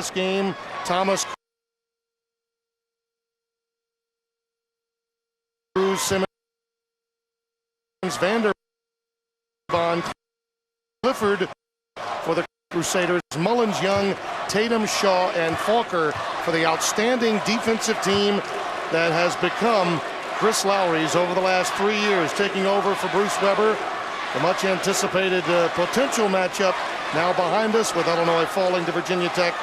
this game. Thomas, Cruz, Simmons, Vander, Clifford for the Crusaders, Mullins, Young, Tatum, Shaw, and Falker for the outstanding defensive team that has become Chris Lowry's over the last 3 years, taking over for Bruce Weber. The much anticipated potential matchup now behind us with Illinois falling to Virginia Tech.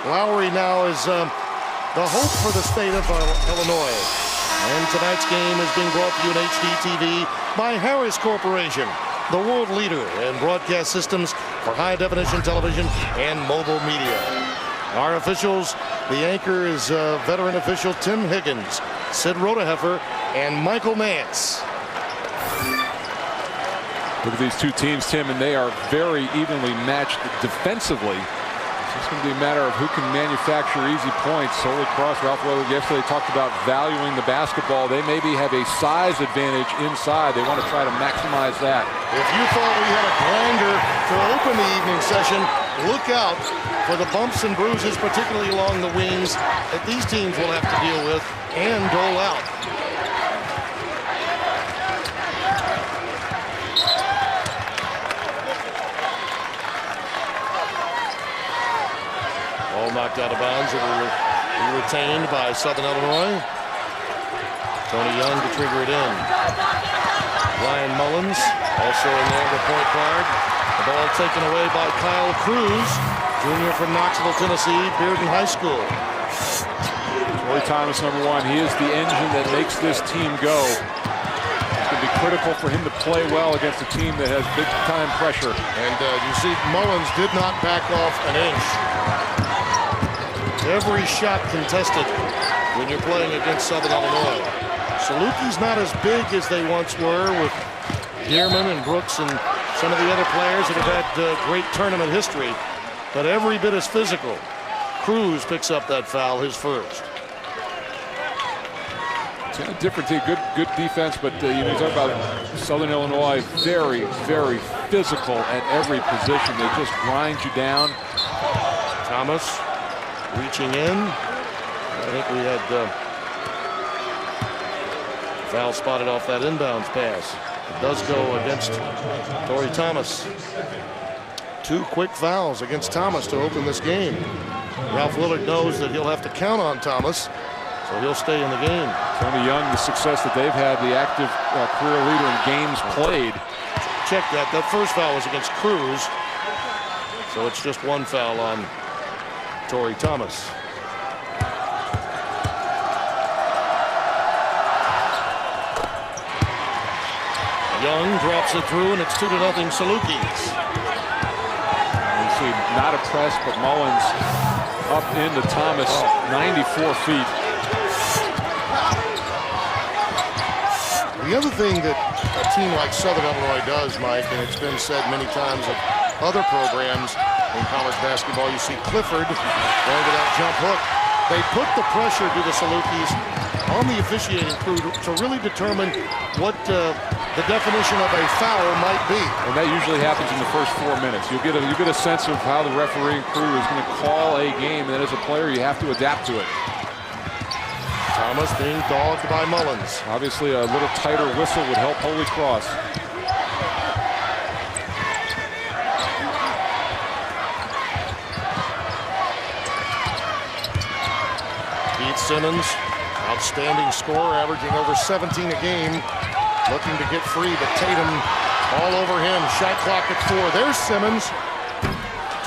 Lowry now is the hope for the state of Illinois. And tonight's game is being brought to you in HD TV by Harris Corporation, the world leader in broadcast systems for high-definition television and mobile media. Our officials, the anchor is veteran official Tim Higgins, Sid Rodeheffer, and Michael Nance. Look at these two teams, Tim, and they are very evenly matched defensively. It's going to be a matter of who can manufacture easy points. Holy Cross, Ralph Weller yesterday talked about valuing the basketball. They maybe have a size advantage inside. They want to try to maximize that. If you thought we had a grinder to open the evening session, look out for the bumps and bruises, particularly along the wings, that these teams will have to deal with and dole out. Ball knocked out of bounds. It will be retained by Southern Illinois. Tony Young to trigger it in. Ryan Mullins also in there, the point guard. The ball taken away by Kyle Cruz, junior from Knoxville, Tennessee, Bearden High School. Troy Thomas, number one. He is the engine that makes this team go. It's going to be critical for him to play well against a team that has big-time pressure. And you see Mullins did not back off an inch. Every shot contested when you're playing against Southern Illinois. Salukis not as big as they once were with Dearman and Brooks and some of the other players that have had great tournament history, but every bit as physical. Cruz picks up that foul, his first. It's a different team, good defense, but you talk about Southern Illinois, very, very physical at every position. They just grind you down. Thomas reaching in. I think we had foul spotted off that inbounds pass. It does go against Tory Thomas. 2 quick fouls against Thomas to open this game. Ralph Willard knows that he'll have to count on Thomas, so he'll stay in the game. Tony Young, the success that they've had, the active career leader in games played. Check that. That first foul was against Cruz, so it's just 1 foul on Tory Thomas. Young drops it through, and it's 2-0 Salukis. You see, not a press, but Mullins up into Thomas, 94 feet. The other thing that a team like Southern Illinois does, Mike, and it's been said many times of other programs in college basketball, you see Clifford going to that jump hook. They put the pressure to the Salukis on the officiating crew to really determine what the definition of a foul might be. And that usually happens in the first 4 minutes. You get a sense of how the refereeing crew is going to call a game, and then as a player you have to adapt to it. Thomas being dogged by Mullins. Obviously a little tighter whistle would help Holy Cross. Simmons, outstanding scorer, averaging over 17 a game, looking to get free, but Tatum all over him. Shot clock at 4. There's Simmons.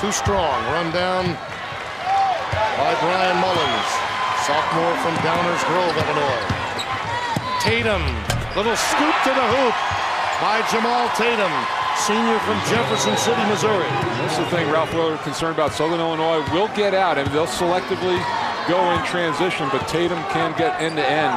Too strong. Run down by Brian Mullins, sophomore from Downers Grove, Illinois. Tatum, little scoop to the hoop by Jamaal Tatum, senior from Jefferson City, Missouri. That's the thing Ralph Weller is concerned about. Southern Illinois will get out. I mean, they'll selectively go in transition, but Tatum can get end to end.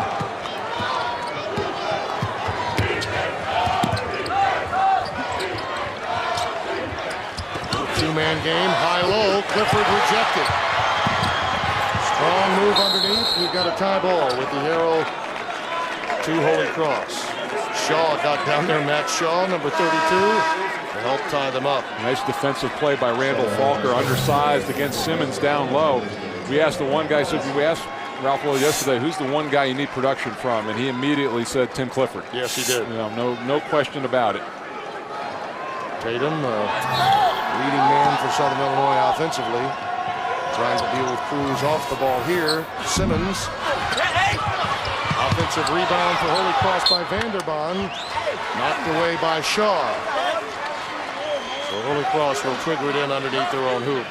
Two-man game, high-low. Clifford rejected. Strong move underneath. We've got a tie ball with the arrow to Holy Cross. Shaw got down there. Matt Shaw, number 32. to help tie them up. Nice defensive play by Randal. Falker, undersized against Simmons down low. We asked the one guy, so we asked Ralph Willard yesterday, who's the one guy you need production from? And he immediately said Tim Clifford. Yes, he did. You know, no question about it. Tatum, leading man for Southern Illinois offensively. Trying to deal with Cruz off the ball here. Simmons. Offensive rebound for Holy Cross by Vanderbaan. Knocked away by Shaw. So Holy Cross will trigger it in underneath their own hoop.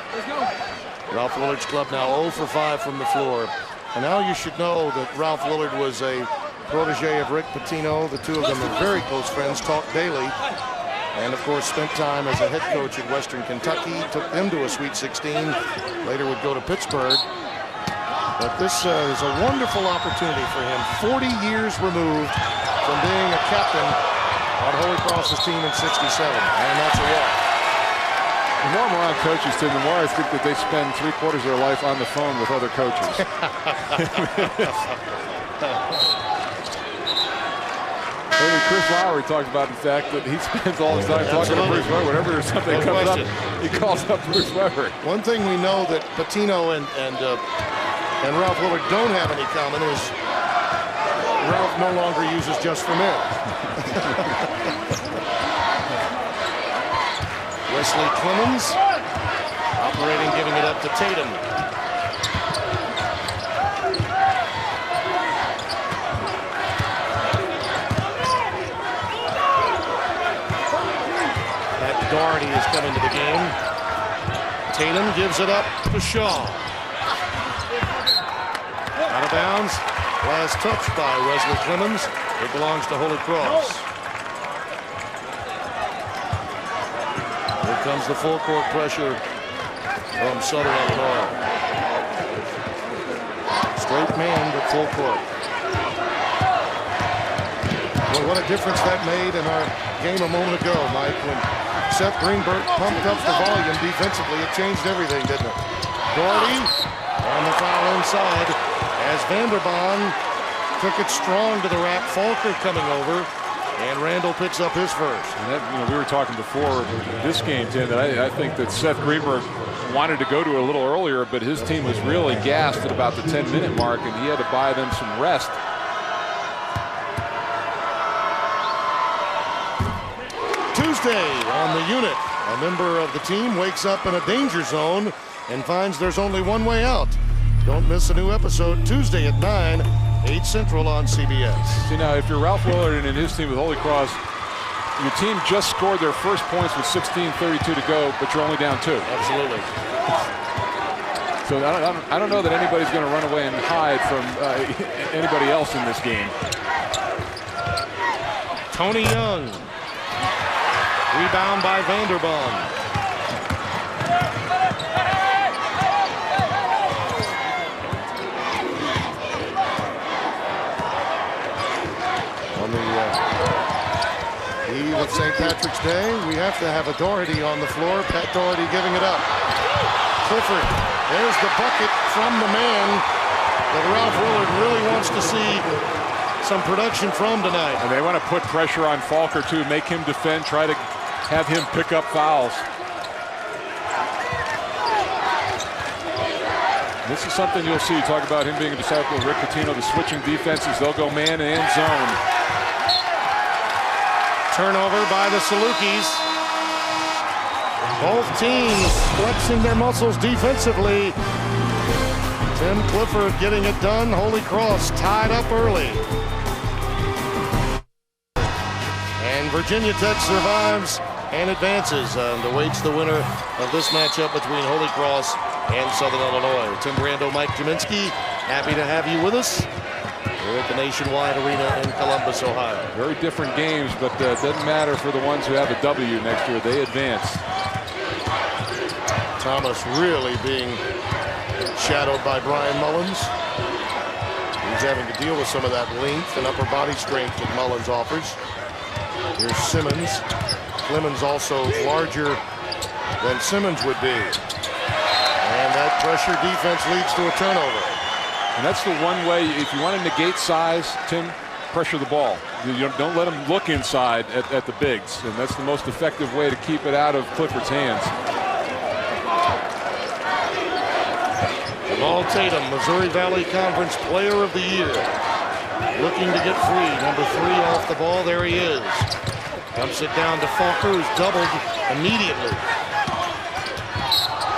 Ralph Willard's club now 0 for 5 from the floor. And now you should know that Ralph Willard was a protege of Rick Pitino. The two of them are very close friends, talk daily. And of course spent time as a head coach at Western Kentucky, took them to a Sweet 16, later would go to Pittsburgh. But this is a wonderful opportunity for him, 40 years removed from being a captain on Holy Cross's team in '67, and that's a walk. The more I'm around coaches, Tim, the more I think that they spend 3/4 of their life on the phone with other coaches. Maybe Chris Lowry talked about the fact that he spends all his time talking to Bruce Weber. Whenever there's something that comes up, he calls up Bruce Weber. One thing we know that Pitino and Ralph Willard don't have any common is Ralph no longer uses Just for Men. Wesley Clemmons operating, giving it up to Tatum. Doherty is coming to the game. Tatum gives it up to Shaw. Out of bounds. Last touch by Wesley Clemmons. It belongs to Holy Cross. Here comes the full court pressure from Southern Illinois. Straight man, but full court. Well, what a difference that made in our game a moment ago, Mike, when Seth Greenberg pumped up the volume defensively. It changed everything, didn't it? Doherty on the foul inside as Vanderbaan took it strong to the rack. Falker coming over, and Randal picks up his first. And that, we were talking before this game, Tim, that I think that Seth Greenberg wanted to go to it a little earlier, but his team was really gassed at about the 10-minute mark, and he had to buy them some rest. Tuesday on the unit, a member of the team wakes up in a danger zone and finds there's only one way out. Don't miss a new episode Tuesday at 9, 8 Central on CBS. See, now, if you're Ralph Willard and his team with Holy Cross, your team just scored their first points with 16:32 to go, but you're only down 2. Absolutely. So I don't know that anybody's going to run away and hide from anybody else in this game. Tony Young. Rebound by Vanderbaan. On the eve of St. Patrick's Day, we have to have a Doherty on the floor. Pat Doherty giving it up. Clifford, there's the bucket from the man that Ralph Willard really wants to see some production from tonight. And they want to put pressure on Falker, too, make him defend, try to have him pick up fouls. This is something you'll see. Talk about him being a disciple of Rick Pitino, the switching defenses. They'll go man and zone. Turnover by the Salukis. Both teams flexing their muscles defensively. Tim Clifford getting it done. Holy Cross tied up early. And Virginia Tech survives and advances and awaits the winner of this matchup between Holy Cross and Southern Illinois. Tim Brando, Mike Jaminski, happy to have you with us. We're at the Nationwide Arena in Columbus, Ohio. Very different games, but it doesn't matter for the ones who have a W next year. They advance. Thomas really being shadowed by Bryan Mullins. He's having to deal with some of that length and upper body strength that Mullins offers. Here's Simmons. Clemmons also larger than Simmons would be. And that pressure defense leads to a turnover. And that's the one way, if you want to negate size, Tim, pressure the ball. Don't let them look inside at the bigs, and that's the most effective way to keep it out of Clifford's hands. Jamaal Tatum, Missouri Valley Conference Player of the Year. Looking to get free. Number 3 off the ball. There he is. Dumps it down to Falker, who's doubled immediately.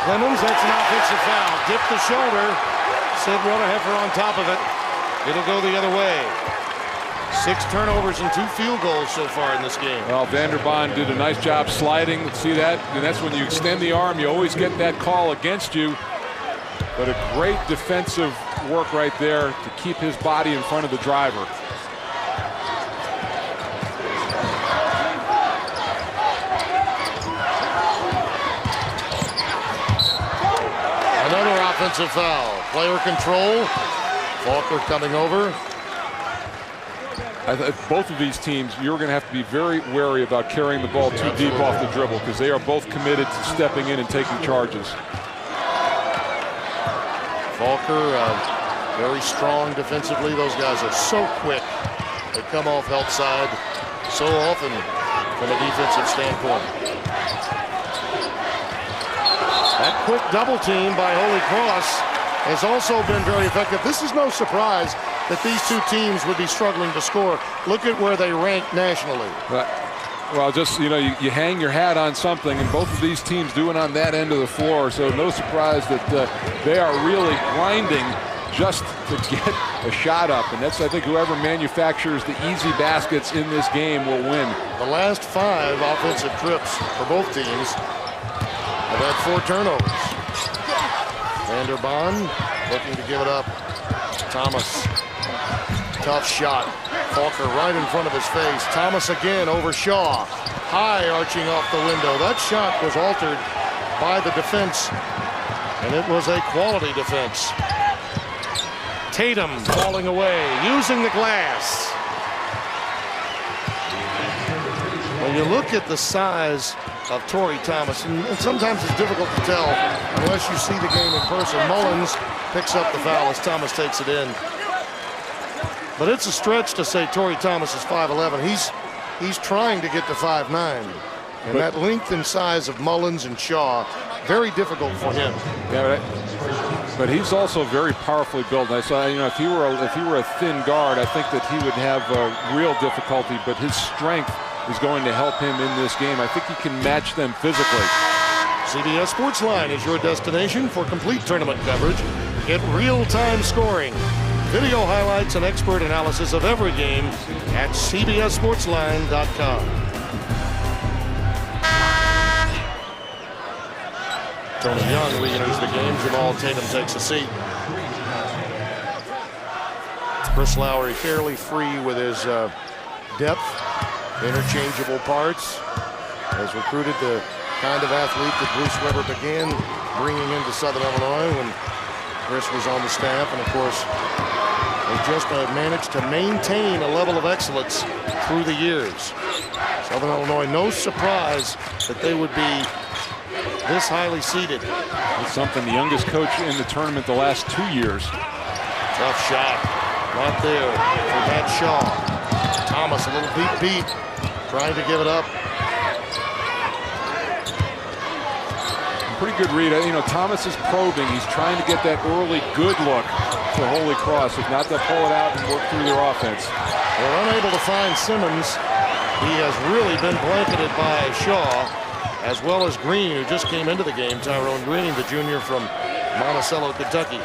Clemmons, that's an offensive foul. Dipped the shoulder. Sid Rutherheffer on top of it. It'll go the other way. 6 turnovers and 2 field goals so far in this game. Well, Vanderbaan did a nice job sliding. See that? And that's when you extend the arm, you always get that call against you. But a great defensive work right there to keep his body in front of the driver. Another offensive foul. Player control. Falker coming over. Both of these teams, you're going to have to be very wary about carrying the ball too deep off the dribble, because they are both committed to stepping in and taking charges. Falker, very strong defensively. Those guys are so quick. They come off help side so often from a defensive standpoint. That quick double team by Holy Cross has also been very effective. This is no surprise that these two teams would be struggling to score. Look at where they rank nationally. Well, just, you hang your hat on something, and both of these teams do it on that end of the floor, so no surprise that they are really grinding just to get a shot up. And that's, I think, whoever manufactures the easy baskets in this game will win. The last 5 offensive trips for both teams have had 4 turnovers. Vanderbaan looking to give it up. Thomas, tough shot. Falker right in front of his face. Thomas again over Shaw. High arching off the window. That shot was altered by the defense, and it was a quality defense. Tatum falling away, using the glass. When you look at the size of Torrey Thomas, and sometimes it's difficult to tell unless you see the game in person. Mullins picks up the foul as Thomas takes it in. But it's a stretch to say Torrey Thomas is 5'11". He's trying to get to 5'9". And that length and size of Mullins and Shaw, very difficult for him. Yeah, but he's also very powerfully built. I saw, if he were a thin guard, I think that he would have real difficulty. But his strength is going to help him in this game. I think he can match them physically. CBS Sportsline is your destination for complete tournament coverage. Get real-time scoring, video highlights, and expert analysis of every game at CBSSportsline.com. Tony Young re-enters the game. Jamaal Tatum takes a seat. Chris Lowry fairly free with his depth, interchangeable parts. Has recruited the kind of athlete that Bruce Weber began bringing into Southern Illinois when Chris was on the staff, and of course they just managed to maintain a level of excellence through the years. Southern Illinois, no surprise that they would be this highly seeded. It's something, the youngest coach in the tournament the last 2 years. Tough shot, not there for Matt Shaw. Thomas a little beat, trying to give it up. Pretty good read. Thomas is probing. He's trying to get that early good look for Holy Cross. If not, they'll pull it out and work through their offense. They're unable to find Simmons. He has really been blanketed by Shaw, as well as Green, who just came into the game. Tyrone Green, the junior from Monticello, Kentucky.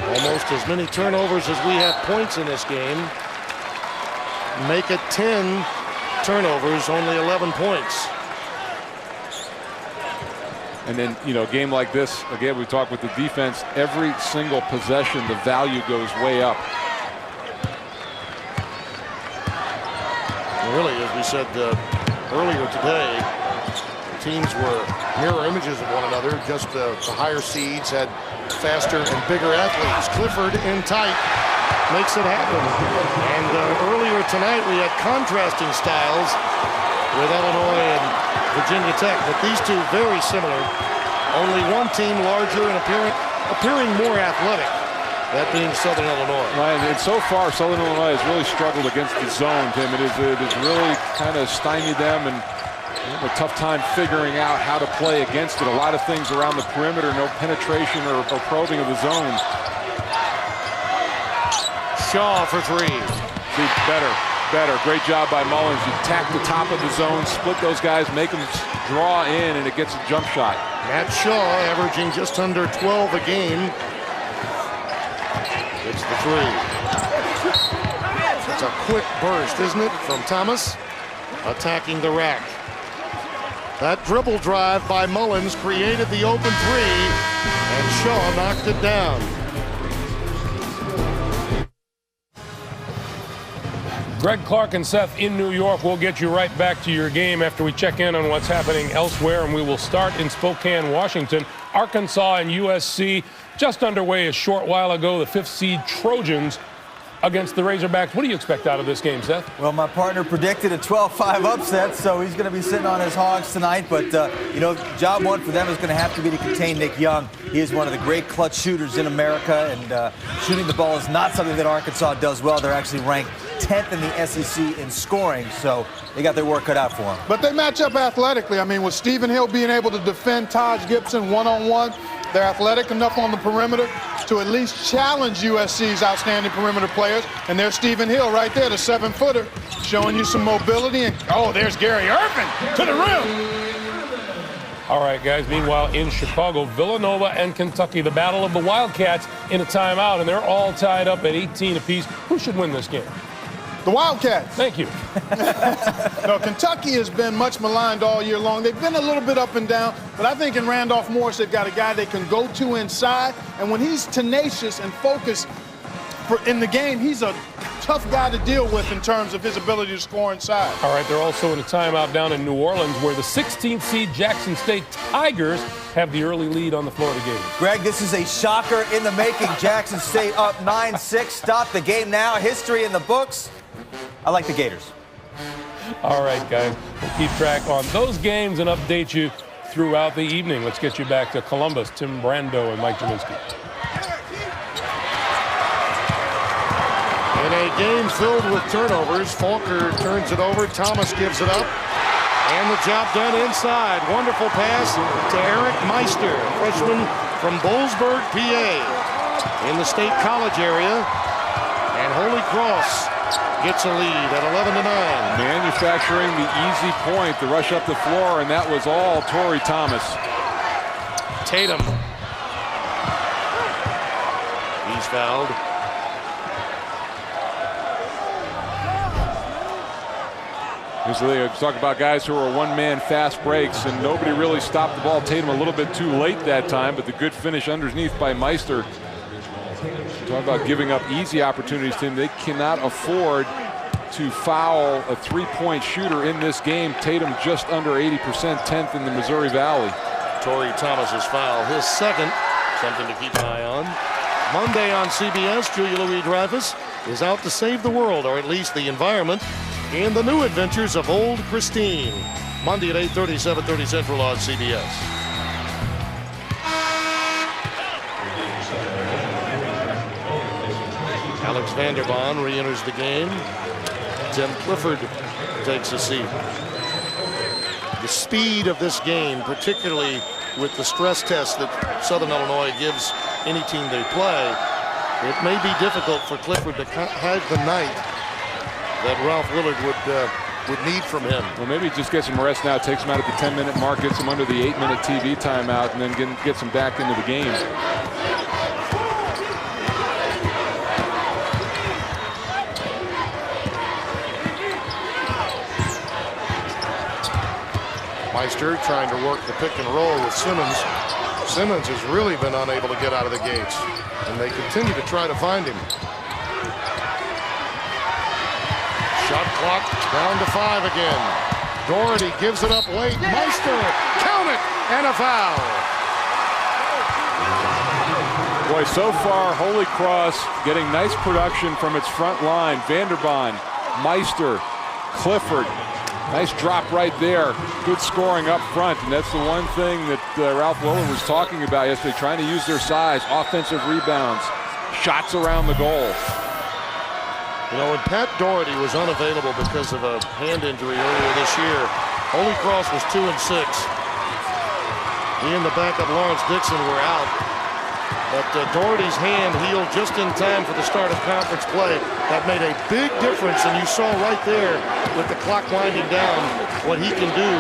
Almost as many turnovers as we have points in this game. Make it 10 turnovers, only 11 points. And then, a game like this, again, we talked with the defense, every single possession, the value goes way up. Really, as we said earlier today, the teams were mirror images of one another. Just the higher seeds had faster and bigger athletes. Clifford in tight makes it happen. And earlier tonight we had contrasting styles with Illinois and Virginia Tech, but these two very similar. Only one team larger in appearing more athletic. That being Southern Illinois. Right, and so far, Southern Illinois has really struggled against the zone, Tim. It has really kind of stymied them and a tough time figuring out how to play against it. A lot of things around the perimeter, no penetration or probing of the zone. Shaw for three. See, better. Great job by Mullins. You tack the top of the zone, split those guys, make them draw in, and it gets a jump shot. Matt Shaw averaging just under 12 a game. It's the three. It's a quick burst, isn't it, from Thomas? Attacking the rack. That dribble drive by Mullins created the open three, and Shaw knocked it down. Greg, Clark, and Seth in New York. We'll get you right back to your game after we check in on what's happening elsewhere, and we will start in Spokane, Washington. Arkansas and USC just underway a short while ago. The 5th seed Trojans against the Razorbacks. What do you expect out of this game, Seth? Well, my partner predicted a 12-5 upset, so he's going to be sitting on his hogs tonight. But, job one for them is going to have to be to contain Nick Young. He is one of the great clutch shooters in America, and shooting the ball is not something that Arkansas does well. They're actually ranked 10th in the SEC in scoring, so they got their work cut out for them. But they match up athletically. I mean, with Stephen Hill being able to defend Taj Gibson one-on-one, they're athletic enough on the perimeter to at least challenge USC's outstanding perimeter players. And there's Stephen Hill right there, the 7-footer, showing you some mobility. And, oh, there's Gary Irvin to the rim. All right, guys. Meanwhile, in Chicago, Villanova and Kentucky, the battle of the Wildcats in a timeout, and they're all tied up at 18 apiece. Who should win this game? The Wildcats. Thank you. No, Kentucky has been much maligned all year long. They've been a little bit up and down, but I think in Randolph Morris, they've got a guy they can go to inside. And when he's tenacious and focused in the game, he's a tough guy to deal with in terms of his ability to score inside. All right, they're also in a timeout down in New Orleans, where the 16th seed Jackson State Tigers have the early lead on the Florida Gators. Greg, this is a shocker in the making. Jackson State up 9-6. Stop the game now. History in the books. I like the Gators. All right, guys. We'll keep track on those games and update you throughout the evening. Let's get you back to Columbus. Tim Brando and Mike Jaminski. In a game filled with turnovers, Falker turns it over. Thomas gives it up. And the job done inside. Wonderful pass to Eric Meister, freshman from Bollesburg, PA, in the State College area. And Holy Cross gets a lead at 11-9. Manufacturing the easy point, the rush up the floor, and that was all Torrey Thomas. Tatum. He's fouled. Usually talk about guys who are one-man fast breaks, and nobody really stopped the ball. Tatum a little bit too late that time, but the good finish underneath by Meister. Talk about giving up easy opportunities to him. They cannot afford to foul a three-point shooter in this game. Tatum just under 80%, 10th in the Missouri Valley. Torrey Thomas's foul, his second. Something to keep an eye on. Monday on CBS, Julia Louis-Dreyfus is out to save the world, or at least the environment, in the new adventures of Old Christine. Monday at 8:30, 7:30 Central on CBS. Alex Vanderbaan re-enters the game. Tim Clifford takes a seat. The speed of this game, particularly with the stress test that Southern Illinois gives any team they play, it may be difficult for Clifford to have the night that Ralph Willard would need from him. Well, maybe just get some rest now, takes him out at the 10-minute mark, gets him under the 8-minute TV timeout, and then gets him back into the game. Meister trying to work the pick and roll with Simmons. Simmons has really been unable to get out of the gates, and they continue to try to find him. Shot clock down to 5 again. Doherty gives it up late. Meister, count it, and a foul. Boy, so far, Holy Cross getting nice production from its front line. Vanderbaan, Meister, Clifford, Nice drop right there. Good scoring up front, and that's the one thing that Ralph Willard was talking about yesterday, trying to use their size, offensive rebounds, shots around the goal. You know, when Pat Doherty was unavailable because of a hand injury earlier this year, Holy Cross was 2-6. He and the backup Lawrence Dixon were out. But Doherty's hand healed just in time for the start of conference play. That made a big difference, and you saw right there with the clock winding down what he can do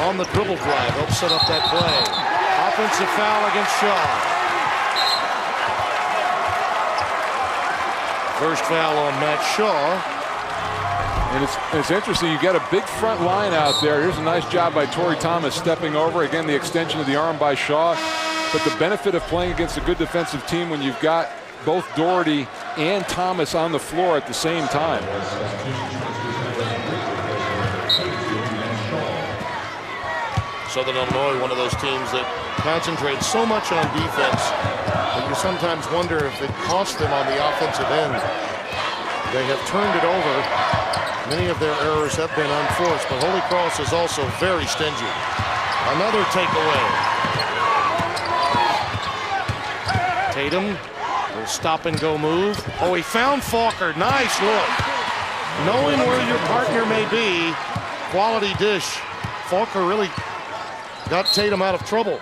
on the dribble drive. Help set up that play. Offensive foul against Shaw. First foul on Matt Shaw. And it's interesting, you got a big front line out there. Here's a nice job by Torrey Thomas stepping over. Again, the extension of the arm by Shaw. But the benefit of playing against a good defensive team when you've got both Doherty and Thomas on the floor at the same time. Southern Illinois, one of those teams that concentrates so much on defense that you sometimes wonder if it cost them on the offensive end. They have turned it over. Many of their errors have been unforced, but Holy Cross is also very stingy. Another takeaway. Tatum, will stop and go move. Oh, he found Falker. Nice look. Knowing where your partner may be, quality dish. Falker really got Tatum out of trouble.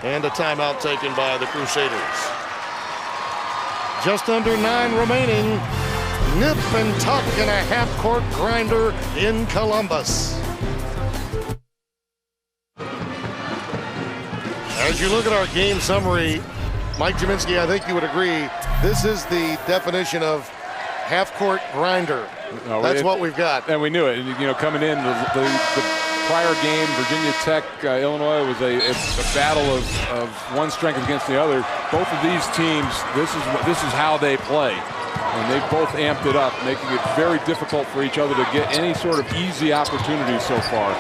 And a timeout taken by the Crusaders. Just under 9 remaining. Nip and tuck in a half-court grinder in Columbus. As you look at our game summary, Mike Jaminski, I think you would agree, this is the definition of half-court grinder. No, that's what we've got. And we knew it. You know, coming in, the prior game, Virginia Tech, Illinois, was a battle of one strength against the other. Both of these teams, this is how they play. And they've both amped it up, making it very difficult for each other to get any sort of easy opportunities so far.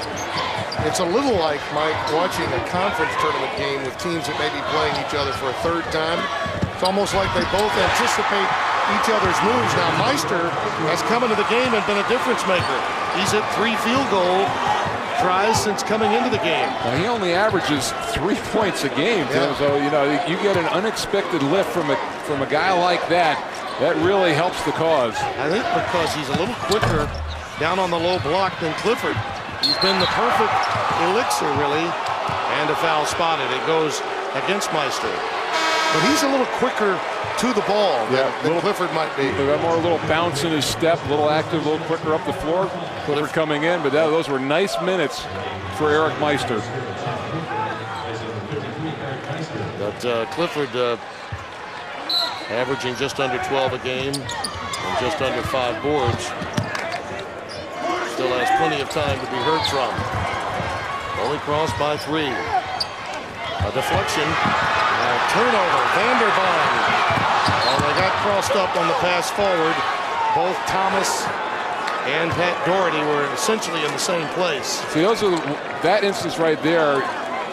It's a little like, Mike, watching a conference tournament game with teams that may be playing each other for a third time. It's almost like they both anticipate each other's moves. Now, Meister has come into the game and been a difference maker. He's hit 3 field goal tries since coming into the game. Well, he only averages 3 points a game, Tim. So, you know, you get an unexpected lift from a guy like that. That really helps the cause. I think because he's a little quicker down on the low block than Clifford. He's been the perfect elixir, really, and a foul spotted. It goes against Meister. But he's a little quicker to the ball than Clifford might be. They've got a little bounce in his step, a little active, a little quicker up the floor. Clifford coming in, but those were nice minutes for Eric Meister. But Clifford averaging just under 12 a game and just under 5 boards. Still has plenty of time to be heard from. Holy Cross by 3. A deflection. Turnover. Vanderbine. Well, they got crossed up on the pass forward. Both Thomas and Pat Doherty were essentially in the same place. See, that instance right there,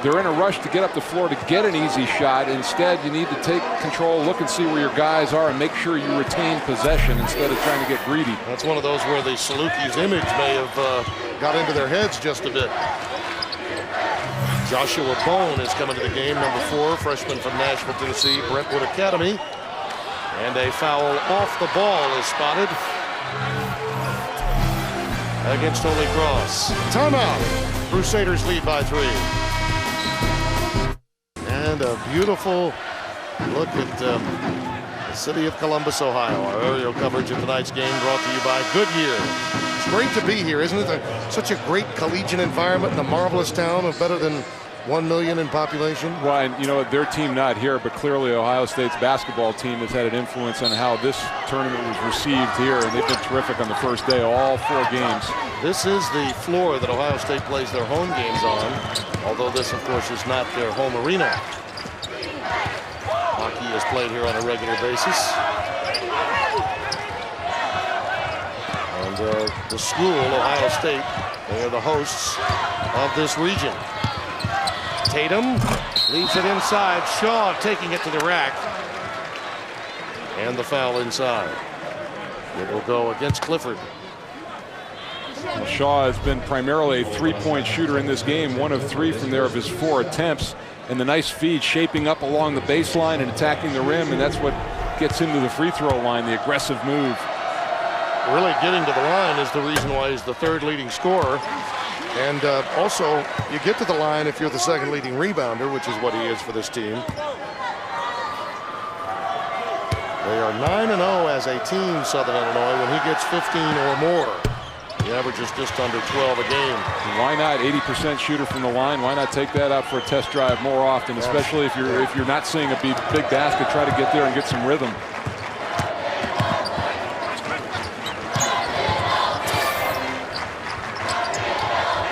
they're in a rush to get up the floor to get an easy shot. Instead, you need to take control, look and see where your guys are, and make sure you retain possession instead of trying to get greedy. That's one of those where the Salukis image may have got into their heads just a bit. Joshua Bone is coming to the game, number 4, freshman from Nashville, Tennessee, Brentwood Academy. And a foul off the ball is spotted against Holy Cross. Timeout. Crusaders lead by 3. And a beautiful look at the city of Columbus, Ohio. Our aerial coverage of tonight's game brought to you by Goodyear. It's great to be here, isn't it? Such a great collegiate environment in a marvelous town of better than 1 million in population. Well, and you know, their team not here, but clearly Ohio State's basketball team has had an influence on how this tournament was received here, and they've been terrific on the first day, all 4 games. This is the floor that Ohio State plays their home games on, although this, of course, is not their home arena. Hockey is played here on a regular basis. And the school, Ohio State, they are the hosts of this region. Tatum leaves it inside. Shaw taking it to the rack. And the foul inside. It will go against Clifford. Well, Shaw has been primarily a three-point shooter in this game, 1 of 3 from there of his 4 attempts. And the nice feed shaping up along the baseline and attacking the rim, and that's what gets him to the free throw line, the aggressive move. Really getting to the line is the reason why he's the 3rd leading scorer. And also, you get to the line if you're the 2nd leading rebounder, which is what he is for this team. They are 9-0 as a team, Southern Illinois, when he gets 15 or more. He averages just under 12 a game. Why not 80% shooter from the line? Why not take that out for a test drive more often, especially if you're not seeing a big basket? Try to get there and get some rhythm.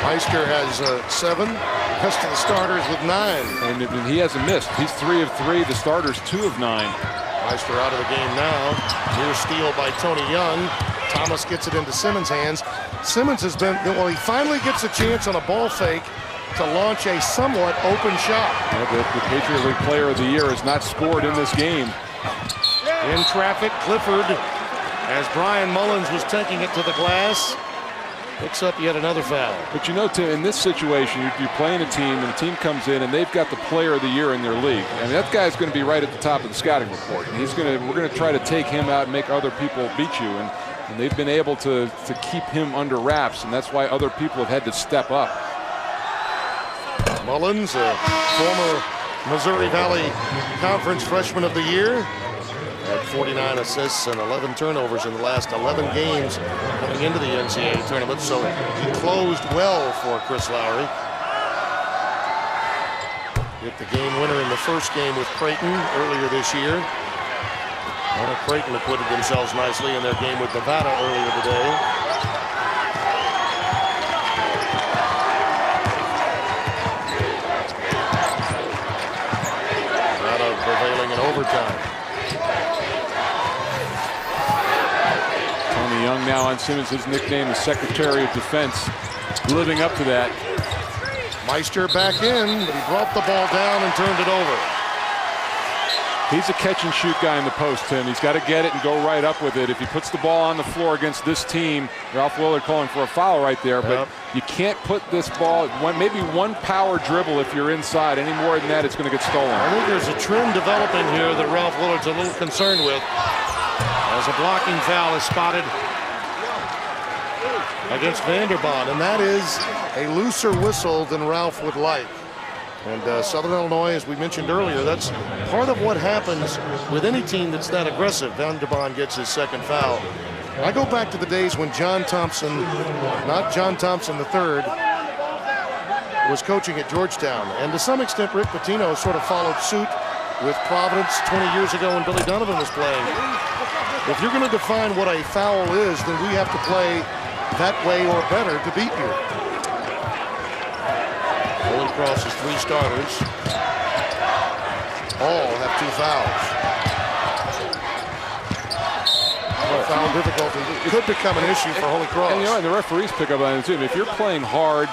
Meister has 7. The rest of the starters with 9. And he hasn't missed. He's 3 of 3. The starters 2 of 9. Meister out of the game now. Near steal by Tony Young. Thomas gets it into Simmons' hands. Simmons has been, well, he finally gets a chance on a ball fake to launch a somewhat open shot. Yeah, the Patriot League Player of the Year has not scored in this game. In traffic, Clifford, as Bryan Mullins was taking it to the glass, picks up yet another foul. But you know, Tim, in this situation, you're playing a team, and the team comes in, and they've got the Player of the Year in their league. I mean, that guy's going to be right at the top of the scouting report. And we're going to try to take him out and make other people beat you. And they've been able to keep him under wraps, and that's why other people have had to step up. Mullins, a former Missouri Valley Conference Freshman of the Year, had 49 assists and 11 turnovers in the last 11 games coming into the NCAA Tournament, so he closed well for Chris Lowry. Hit the game winner in the first game with Creighton earlier this year. Creighton acquitted themselves nicely in their game with Nevada earlier today. Nevada prevailing in overtime. Tony Young now on Simmons, his nickname is Secretary of Defense, living up to that. Meister back in, but he brought the ball down and turned it over. He's a catch-and-shoot guy in the post, Tim. He's got to get it and go right up with it. If he puts the ball on the floor against this team, Ralph Willard calling for a foul right there, but you can't put this ball, maybe one power dribble if you're inside. Any more than that, it's going to get stolen. I think there's a trend developing here that Ralph Willard's a little concerned with, as a blocking foul is spotted against Vanderbond, and that is a looser whistle than Ralph would like. And Southern Illinois, as we mentioned earlier, that's part of what happens with any team that's that aggressive. Vanderbond gets his 2nd foul. I go back to the days when John Thompson, not John Thompson III, was coaching at Georgetown. And to some extent, Rick Pitino sort of followed suit with Providence 20 years ago when Billy Donovan was playing. If you're going to define what a foul is, then we have to play that way or better to beat you. Holy Cross has 3 starters. All have 2 fouls. Foul difficulty could become an issue for Holy Cross. And the referees pick up on it too. If you're playing hard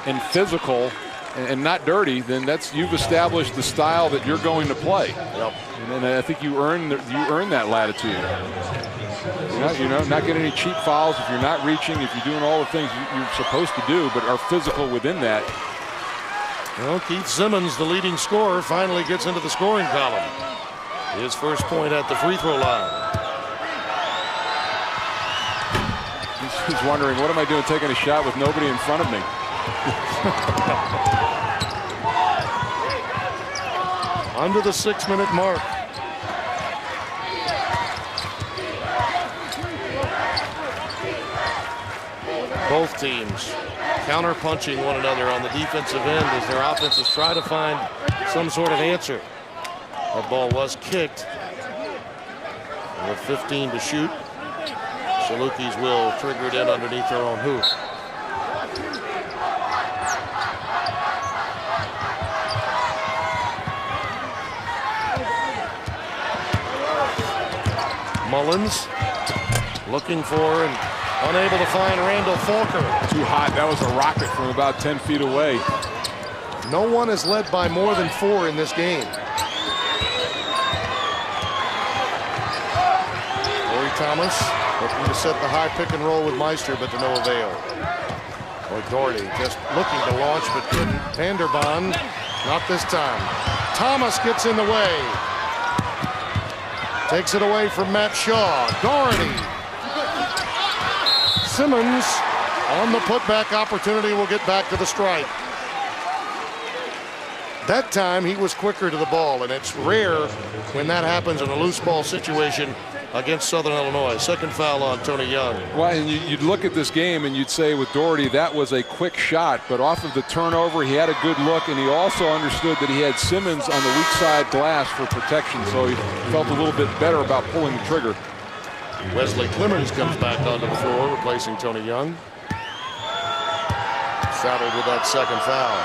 and physical and not dirty, then you've established the style that you're going to play. Yep. And I think you earn that latitude. Not getting any cheap fouls if you're not reaching, if you're doing all the things you're supposed to do, but are physical within that. Well, Keith Simmons, the leading scorer, finally gets into the scoring column. His first point at the free throw line. He's wondering, what am I doing taking a shot with nobody in front of me? Under the 6-minute mark. Both teams counter-punching one another on the defensive end as their offenses try to find some sort of answer. That ball was kicked with 15 to shoot. Salukis will trigger it in underneath their own hoop. Mullins looking for and unable to find Randal Falker. Too hot. That was a rocket from about 10 feet away. No one is led by more than 4 in this game. Corey Thomas Looking to set the high pick and roll with Meister, but to no avail. Doherty just looking to launch, but couldn't. Vanderbaan, not this time. Thomas gets in the way. Takes it away from Matt Shaw. Doherty. Simmons on the putback opportunity will get back to the strike. That time he was quicker to the ball, and it's rare when that happens in a loose ball situation against Southern Illinois. Second foul on Tony Young. Well, and you'd look at this game and you'd say with Doherty that was a quick shot, but off of the turnover he had a good look, and he also understood that he had Simmons on the weak side glass for protection, so he felt a little bit better about pulling the trigger. Wesley Clemmons comes back onto the floor, replacing Tony Young. Saddled with that second foul.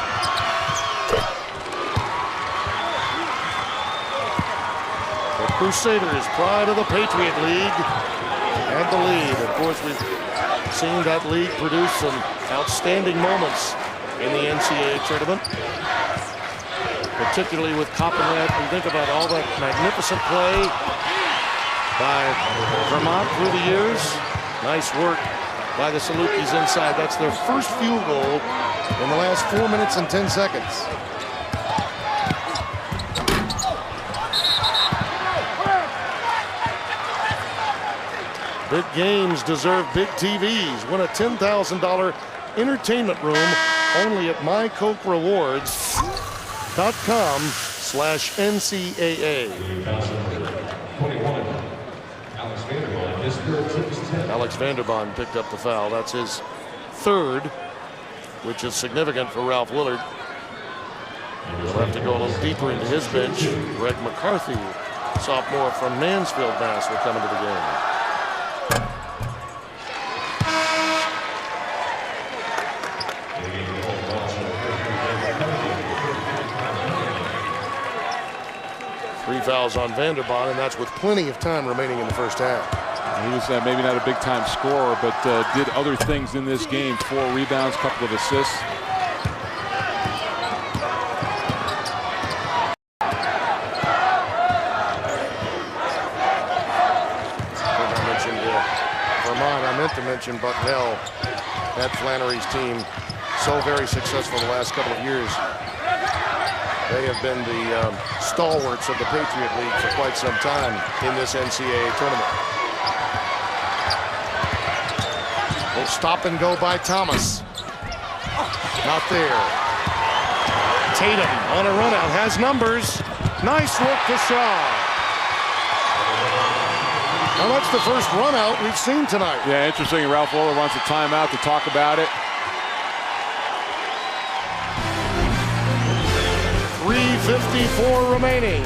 The Crusaders, pride of the Patriot League, and the lead. Of course, we've seen that league produce some outstanding moments in the NCAA Tournament, particularly with Coppenrat. We think about all that magnificent play by Vermont through the years. Nice work by the Salukis inside. That's their first field goal in the last 4 minutes and 10 seconds. Big games deserve big TVs. Win a $10,000 entertainment room only at mycokerewards.com/NCAA. Alex Vanderbaan picked up the foul. That's his third, which is significant for Ralph Willard. He'll have to go a little deeper into his bench. Greg McCarthy, sophomore from Mansfield, Mass, will come into the game. Three fouls on Vanderbaan, and that's with plenty of time remaining in the first half. He was maybe not a big-time scorer, but did other things in this game. 4 rebounds, couple of assists. I mentioned Vermont. I meant to mention Bucknell. That Flannery's team, so very successful the last couple of years. They have been the stalwarts of the Patriot League for quite some time in this NCAA tournament. Little stop and go by Thomas. Not there. Tatum on a run out, has numbers. Nice look to Shaw. Now that's the first run out we've seen tonight. Yeah, interesting. Ralph Willard wants a timeout to talk about it. 3:54 remaining.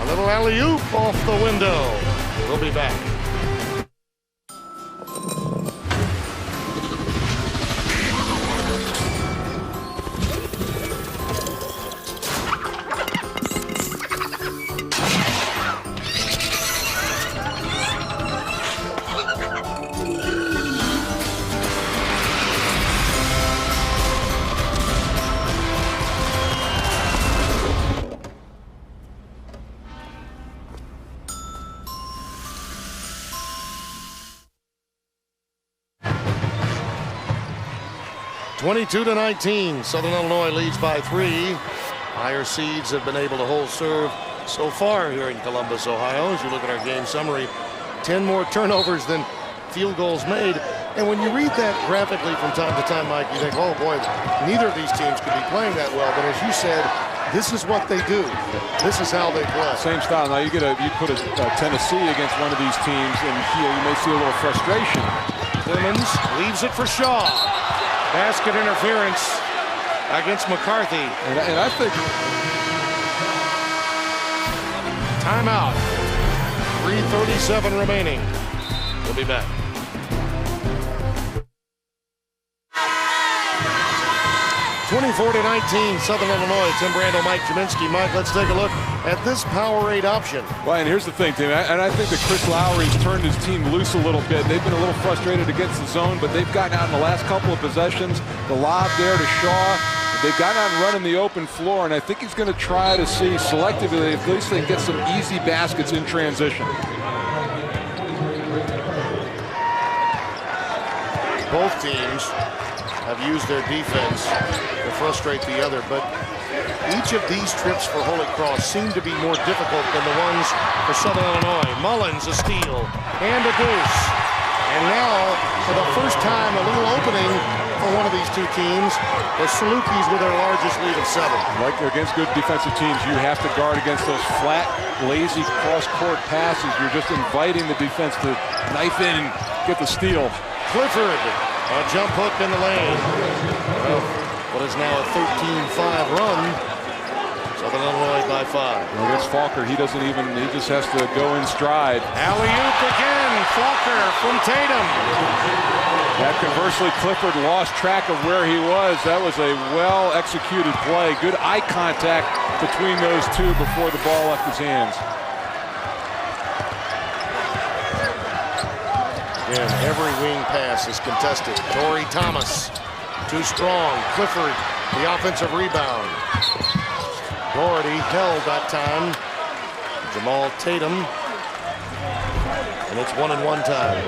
A little alley-oop off the window. We'll be back. (22-19). Southern Illinois leads by 3. Higher seeds have been able to hold serve so far here in Columbus, Ohio. As you look at our game summary, 10 more turnovers than field goals made. And when you read that graphically from time to time, Mike, you think, oh boy, neither of these teams could be playing that well. But as you said, this is what they do. This is how they play. Same style. Now you put a Tennessee against one of these teams, and you may see a little frustration. Clemmons leaves it for Shaw. Basket interference against McCarthy. And I think timeout. 3:37 remaining. We'll be back. (24-19), Southern Illinois. Tim Randal, Mike Jaminski. Mike, let's take a look at this Powerade option. Well, and here's the thing, Tim, and I think that Chris Lowry's turned his team loose a little bit. They've been a little frustrated against the zone, but they've gotten out in the last couple of possessions. The lob there to Shaw. They've gotten out and run in the open floor, and I think he's going to try to see selectively if at least they get some easy baskets in transition. both teams have used their defense to frustrate the other, but each of these trips for Holy Cross seem to be more difficult than the ones for Southern Illinois. Mullins, a steal, and a deuce. And now, for the first time, a little opening for one of these two teams. The Salukis with their largest lead of 7. Like against good defensive teams, you have to guard against those flat, lazy cross-court passes. You're just inviting the defense to knife in and get the steal. Clifford, a jump hook in the lane. Well, what is now a 13-5 run. Southern Illinois by 5. Well, against Falker, he just has to go in stride. Alley-oop again, Falker from Tatum. That conversely, Clifford lost track of where he was. That was a well-executed play. Good eye contact between those two before the ball left his hands. Again, every wing pass is contested. Torrey Thomas, too strong. Clifford, the offensive rebound. Doherty held that time. Jamaal Tatum. And it's 1-and-1 time.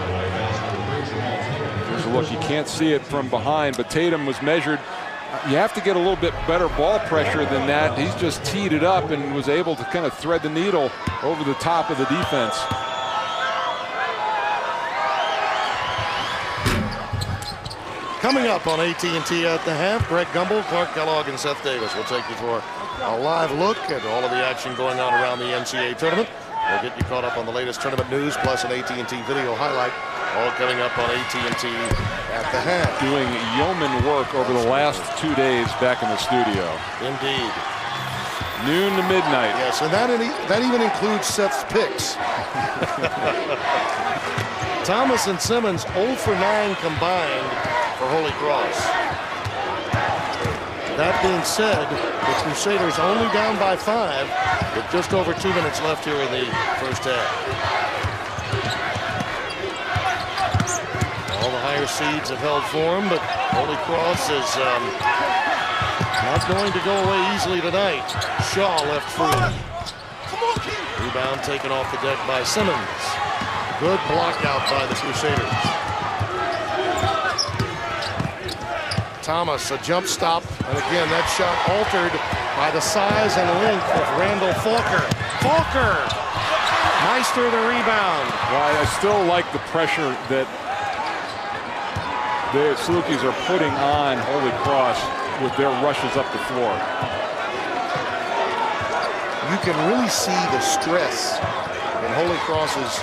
Here's a look. You can't see it from behind, but Tatum was measured. You have to get a little bit better ball pressure than that. He's just teed it up and was able to kind of thread the needle over the top of the defense. Coming up on AT&T at the half, Greg Gumbel, Clark Kellogg, and Seth Davis will take you for a live look at all of the action going on around the NCAA Tournament. We'll get you caught up on the latest tournament news, plus an AT&T video highlight, all coming up on AT&T at the half. Doing yeoman work over the last 2 days back in the studio. Indeed. Noon to midnight. Yes, and that even includes Seth's picks. Thomas and Simmons 0 for 9 combined for Holy Cross. That being said, the Crusaders only down by 5 with just over 2 minutes left here in the first half. All the higher seeds have held form, but Holy Cross is not going to go away easily tonight. Shaw left free. Rebound taken off the deck by Simmons. Good block out by the Crusaders. Thomas, a jump stop, and again, that shot altered by the size and length of Randal Falker. Falker! Meister the rebound. Well, I still like the pressure that the Salukis are putting on Holy Cross with their rushes up the floor. You can really see the stress in Holy Cross's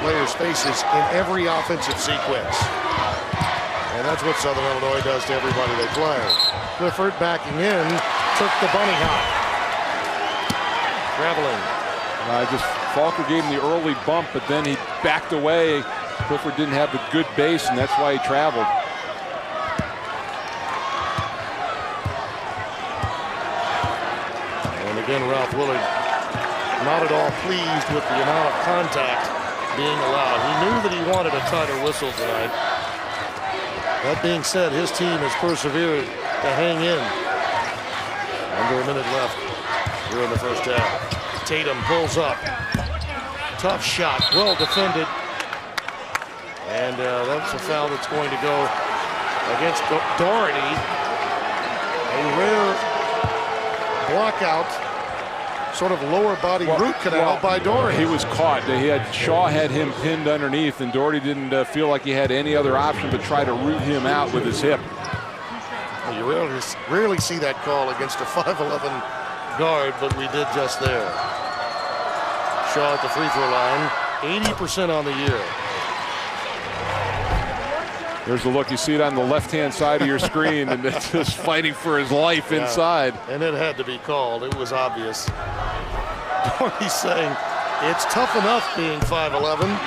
players' faces in every offensive sequence. And that's what Southern Illinois does to everybody they play. Clifford backing in, took the bunny hop. Traveling. Falker gave him the early bump, but then he backed away. Clifford didn't have the good base, and that's why he traveled. And again, Ralph Willard not at all pleased with the amount of contact being allowed. He knew that he wanted a tighter whistle tonight. That being said, his team has persevered to hang in. Under a minute left here in the first half. Tatum pulls up. Tough shot, well defended. And that's a foul that's going to go against Doherty. A rare block out, sort of lower body root canal by Doherty. He was caught. Shaw had him pinned underneath, and Doherty didn't feel like he had any other option but try to root him out with his hip. Well, you rarely see that call against a 5'11" guard, but we did just there. Shaw at the free throw line, 80% on the year. There's the look. You see it on the left-hand side of your screen, and it's just fighting for his life inside. And it had to be called. It was obvious. He's saying, it's tough enough being 5'11".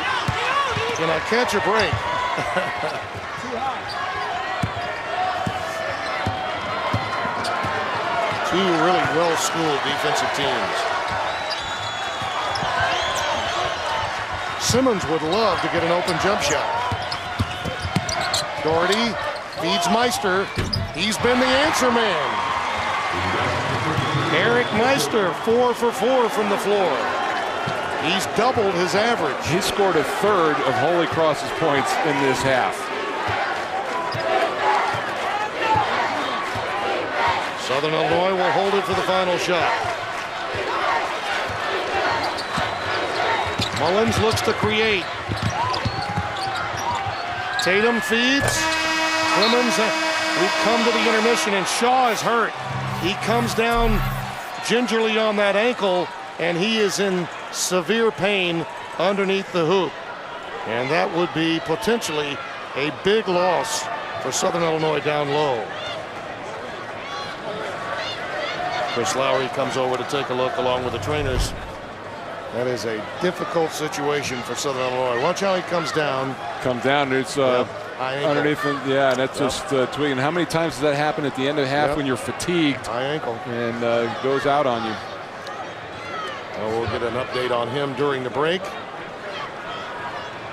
Can I catch a break? Two really well-schooled defensive teams. Simmons would love to get an open jump shot. Doherty feeds Meister. He's been the answer man. Eric Meister, 4 for 4 from the floor. He's doubled his average. He scored a third of Holy Cross's points in this half. Southern Illinois will hold it for the final shot. Mullins looks to create. Tatum feeds. Clemmons, we come to the intermission, and Shaw is hurt. He comes down gingerly on that ankle, and he is in severe pain underneath the hoop. And that would be potentially a big loss for Southern Illinois down low. Chris Lowry comes over to take a look along with the trainers. That is a difficult situation for Southern Illinois. Watch how he comes down. It's underneath him. Yeah, and that's just tweaking. How many times does that happen at the end of half when you're fatigued? High ankle. And goes out on you. Well, we'll get an update on him during the break.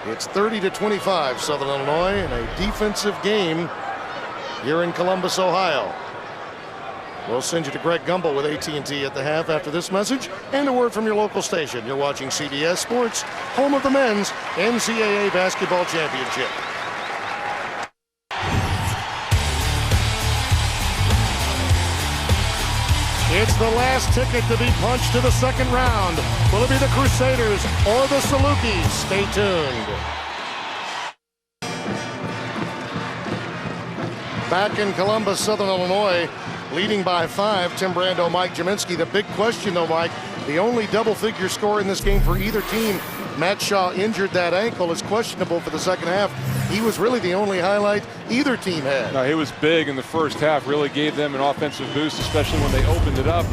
It's 30-25 Southern Illinois in a defensive game here in Columbus, Ohio. We'll send you to Greg Gumbel with AT&T at the half after this message and a word from your local station. You're watching CBS Sports, home of the men's NCAA basketball championship. It's the last ticket to be punched to the second round. Will it be the Crusaders or the Salukis? Stay tuned. Back in Columbus, Southern Illinois, leading by 5, Tim Brando, Mike Jaminski. The big question, though, Mike, the only double-figure score in this game for either team. Matt Shaw injured that ankle, is questionable for the second half. He was really the only highlight either team had. No, he was big in the first half, really gave them an offensive boost, especially when they opened it up.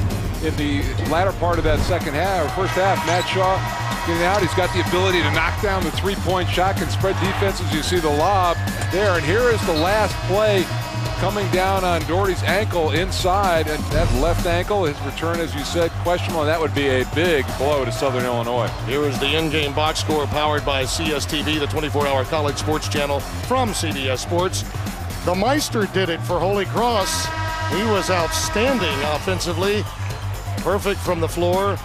In the latter part of that second half, or first half, Matt Shaw getting out. He's got the ability to knock down the three-point shot, can spread defenses. You see the lob there, and here is the last play coming down on Doherty's ankle inside, and that left ankle, his return, as you said, questionable, and that would be a big blow to Southern Illinois. Here is the in-game box score powered by CSTV, the 24-hour college sports channel from CBS Sports. The Meister did it for Holy Cross. He was outstanding offensively, perfect from the floor,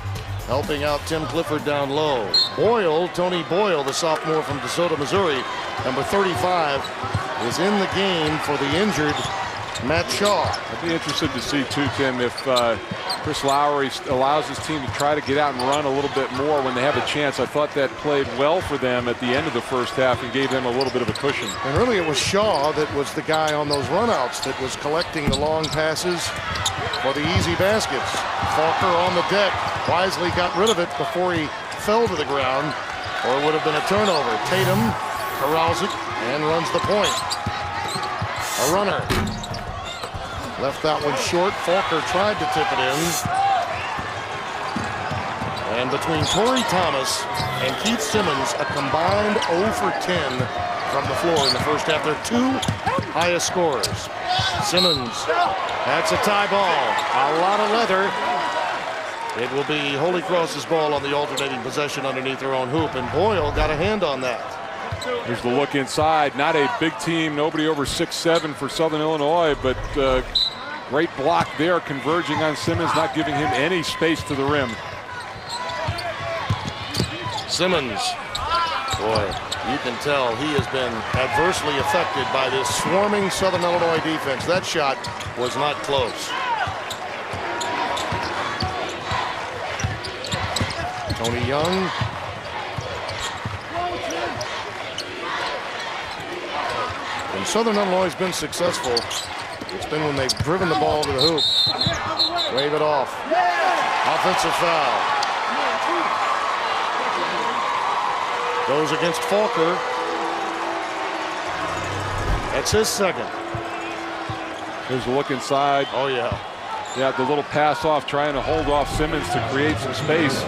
helping out Tim Clifford down low. Boyle, Tony Boyle, the sophomore from DeSoto, Missouri, number 35, is in the game for the injured Matt Shaw. I'd be interested to see, too, Tim, if Chris Lowry allows his team to try to get out and run a little bit more when they have a chance. I thought that played well for them at the end of the first half and gave them a little bit of a cushion. And really it was Shaw that was the guy on those runouts that was collecting the long passes for the easy baskets. Falker on the deck wisely got rid of it before he fell to the ground, or it would have been a turnover. Tatum corrals it and runs the point. A runner. Left that one short. Falker tried to tip it in. And between Torrey Thomas and Keith Simmons, a combined 0 for 10 from the floor in the first half. They're two highest scorers. Simmons, that's a tie ball. A lot of leather. It will be Holy Cross's ball on the alternating possession underneath their own hoop, and Boyle got a hand on that. Here's the look inside. Not a big team, nobody over 6'7" for Southern Illinois, but great block there, converging on Simmons, not giving him any space to the rim. Simmons, boy, you can tell he has been adversely affected by this swarming Southern Illinois defense. That shot was not close. Tony Young. When Southern Illinois has been successful, it's been when they've driven the ball to the hoop. Wave it off. Offensive foul. Goes against Falker. That's his second. Here's a look inside. Oh, yeah. Yeah, the little pass off, trying to hold off Simmons to create some space.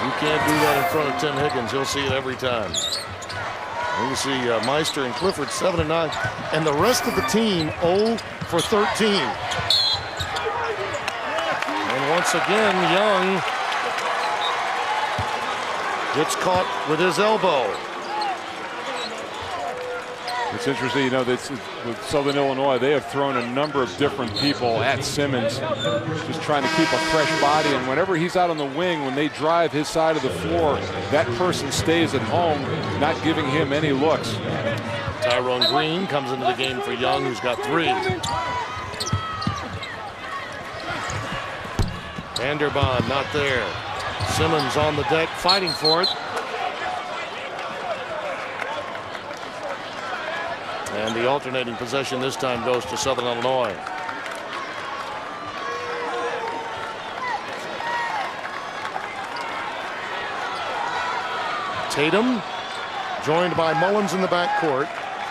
You can't do that in front of Tim Higgins. He'll see it every time. You see Meister and Clifford 7 and 9, and the rest of the team 0 for 13. And once again, Young gets caught with his elbow. It's interesting, you know, this, with Southern Illinois, they have thrown a number of different people at Simmons, just trying to keep a fresh body. And whenever he's out on the wing, when they drive his side of the floor, that person stays at home, not giving him any looks. Tyrone Green comes into the game for Young, who's got 3. Vanderbond not there. Simmons on the deck fighting for it. And the alternating possession this time goes to Southern Illinois. Tatum joined by Mullins in the backcourt.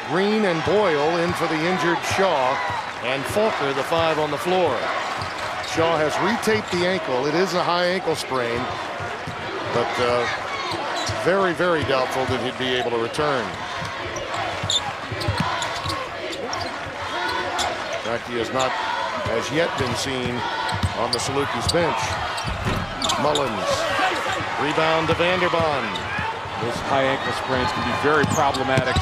Green and Boyle in for the injured Shaw, and Falker, the 5 on the floor. Shaw has retaped the ankle. It is a high ankle sprain, but very, very doubtful that he'd be able to return. In fact, he has not as yet been seen on the Salukis bench. Mullins, rebound to Vanderbond. Those high ankle sprains can be very problematic.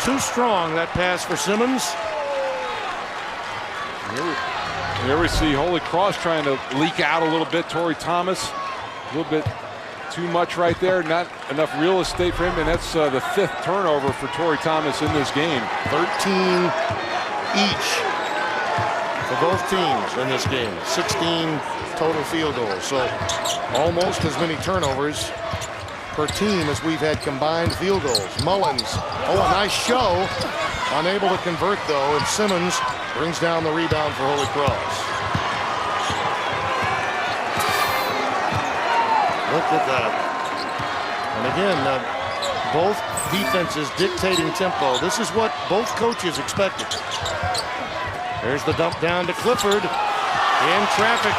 Too strong, that pass for Simmons. Here we see Holy Cross trying to leak out a little bit. Torrey Thomas, a little bit too much right there. Not enough real estate for him, and that's the 5th turnover for Torrey Thomas in this game. 13 each for both teams in this game. 16 total field goals, so almost as many turnovers per team as we've had combined field goals. Mullins, a nice show. Unable to convert though, and Simmons brings down the rebound for Holy Cross. Look at that. And again, both defenses dictating tempo. This is what both coaches expected. There's the dump down to Clifford. In traffic.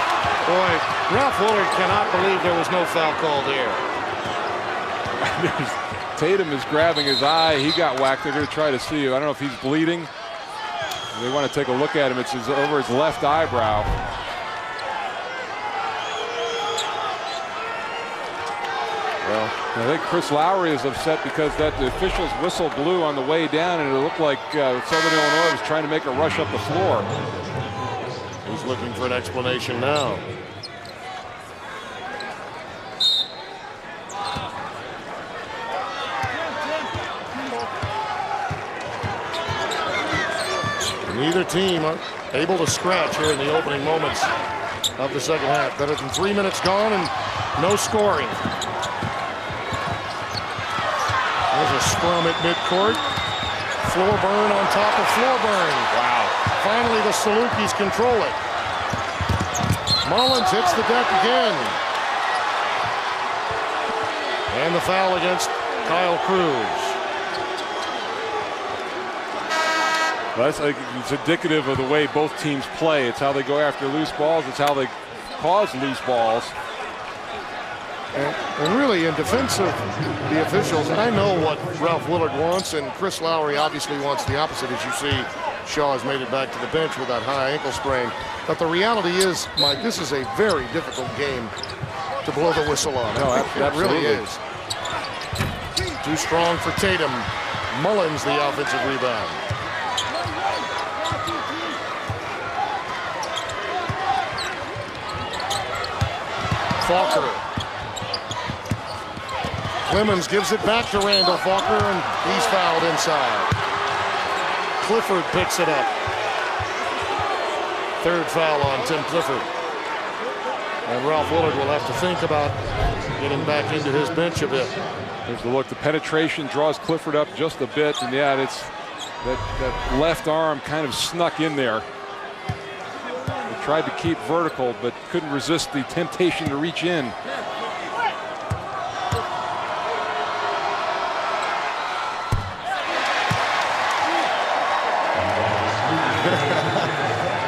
Boy, Ralph Willard cannot believe there was no foul call there. Tatum is grabbing his eye. He got whacked. They're going to try to see. I don't know if he's bleeding. They want to take a look at him. It's over his left eyebrow. Well, I think Chris Lowry is upset because the official's whistle blew on the way down, and it looked like Southern Illinois was trying to make a rush up the floor. He's looking for an explanation now. Neither team are able to scratch here in the opening moments of the second half. Better than 3 minutes gone and no scoring. There's a scrum at midcourt. Floorburn on top of Floorburn. Wow. Finally, the Salukis control it. Mullins hits the deck again. And the foul against Kyle Cruz. It's indicative of the way both teams play. It's how they go after loose balls. It's how they cause loose balls. And really, in defense of the officials, I know what Ralph Willard wants, and Chris Lowry obviously wants the opposite. As you see, Shaw has made it back to the bench with that high ankle sprain. But the reality is, Mike, this is a very difficult game to blow the whistle on. No, it really is. Too strong for Tatum. Mullins, the offensive rebound. Falker. Clemmons gives it back to Randal. Falker, and he's fouled inside. Clifford picks it up. 3rd foul on Tim Clifford. And Ralph Willard will have to think about getting back into his bench a bit. There's the look. The penetration draws Clifford up just a bit, and yeah, it's that left arm kind of snuck in there. Tried to keep vertical, but couldn't resist the temptation to reach in.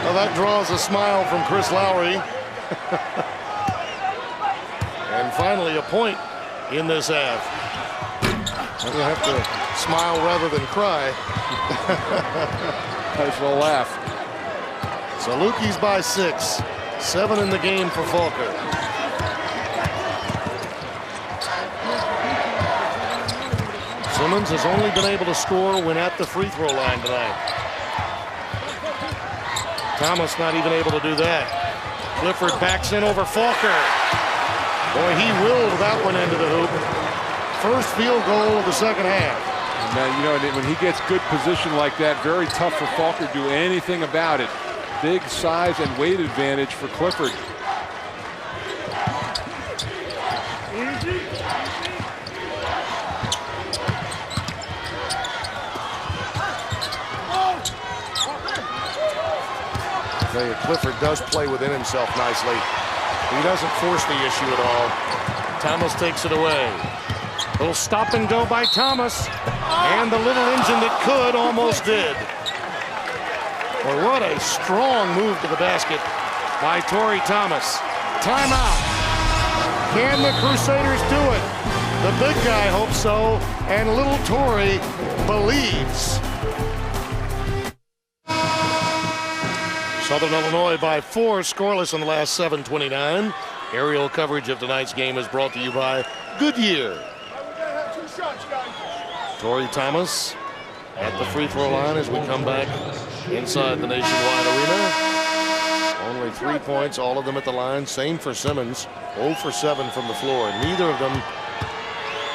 Well, that draws a smile from Chris Lowry. And finally, a point in this half. I'm going to have to smile rather than cry. Nice little laugh. Salukis by 6. 7 in the game for Falker. Simmons has only been able to score when at the free throw line tonight. Thomas not even able to do that. Clifford backs in over Falker. Boy, he willed that one into the hoop. First field goal of the second half. And, you know, when he gets good position like that, very tough for Falker to do anything about it. Big size and weight advantage for Clifford. Clifford does play within himself nicely. He doesn't force the issue at all. Thomas takes it away. Little stop and go by Thomas. And the little engine that could almost did. Well, what a strong move to the basket by Torrey Thomas. Timeout. Can the Crusaders do it? The big guy hopes so, and little Torrey believes. Southern Illinois by 4, scoreless in the last 7:29. Aerial coverage of tonight's game is brought to you by Goodyear. Torrey Thomas at the free throw line as we come back inside the Nationwide Arena. Only 3 points, all of them at the line. Same for Simmons, 0 for 7 from the floor. Neither of them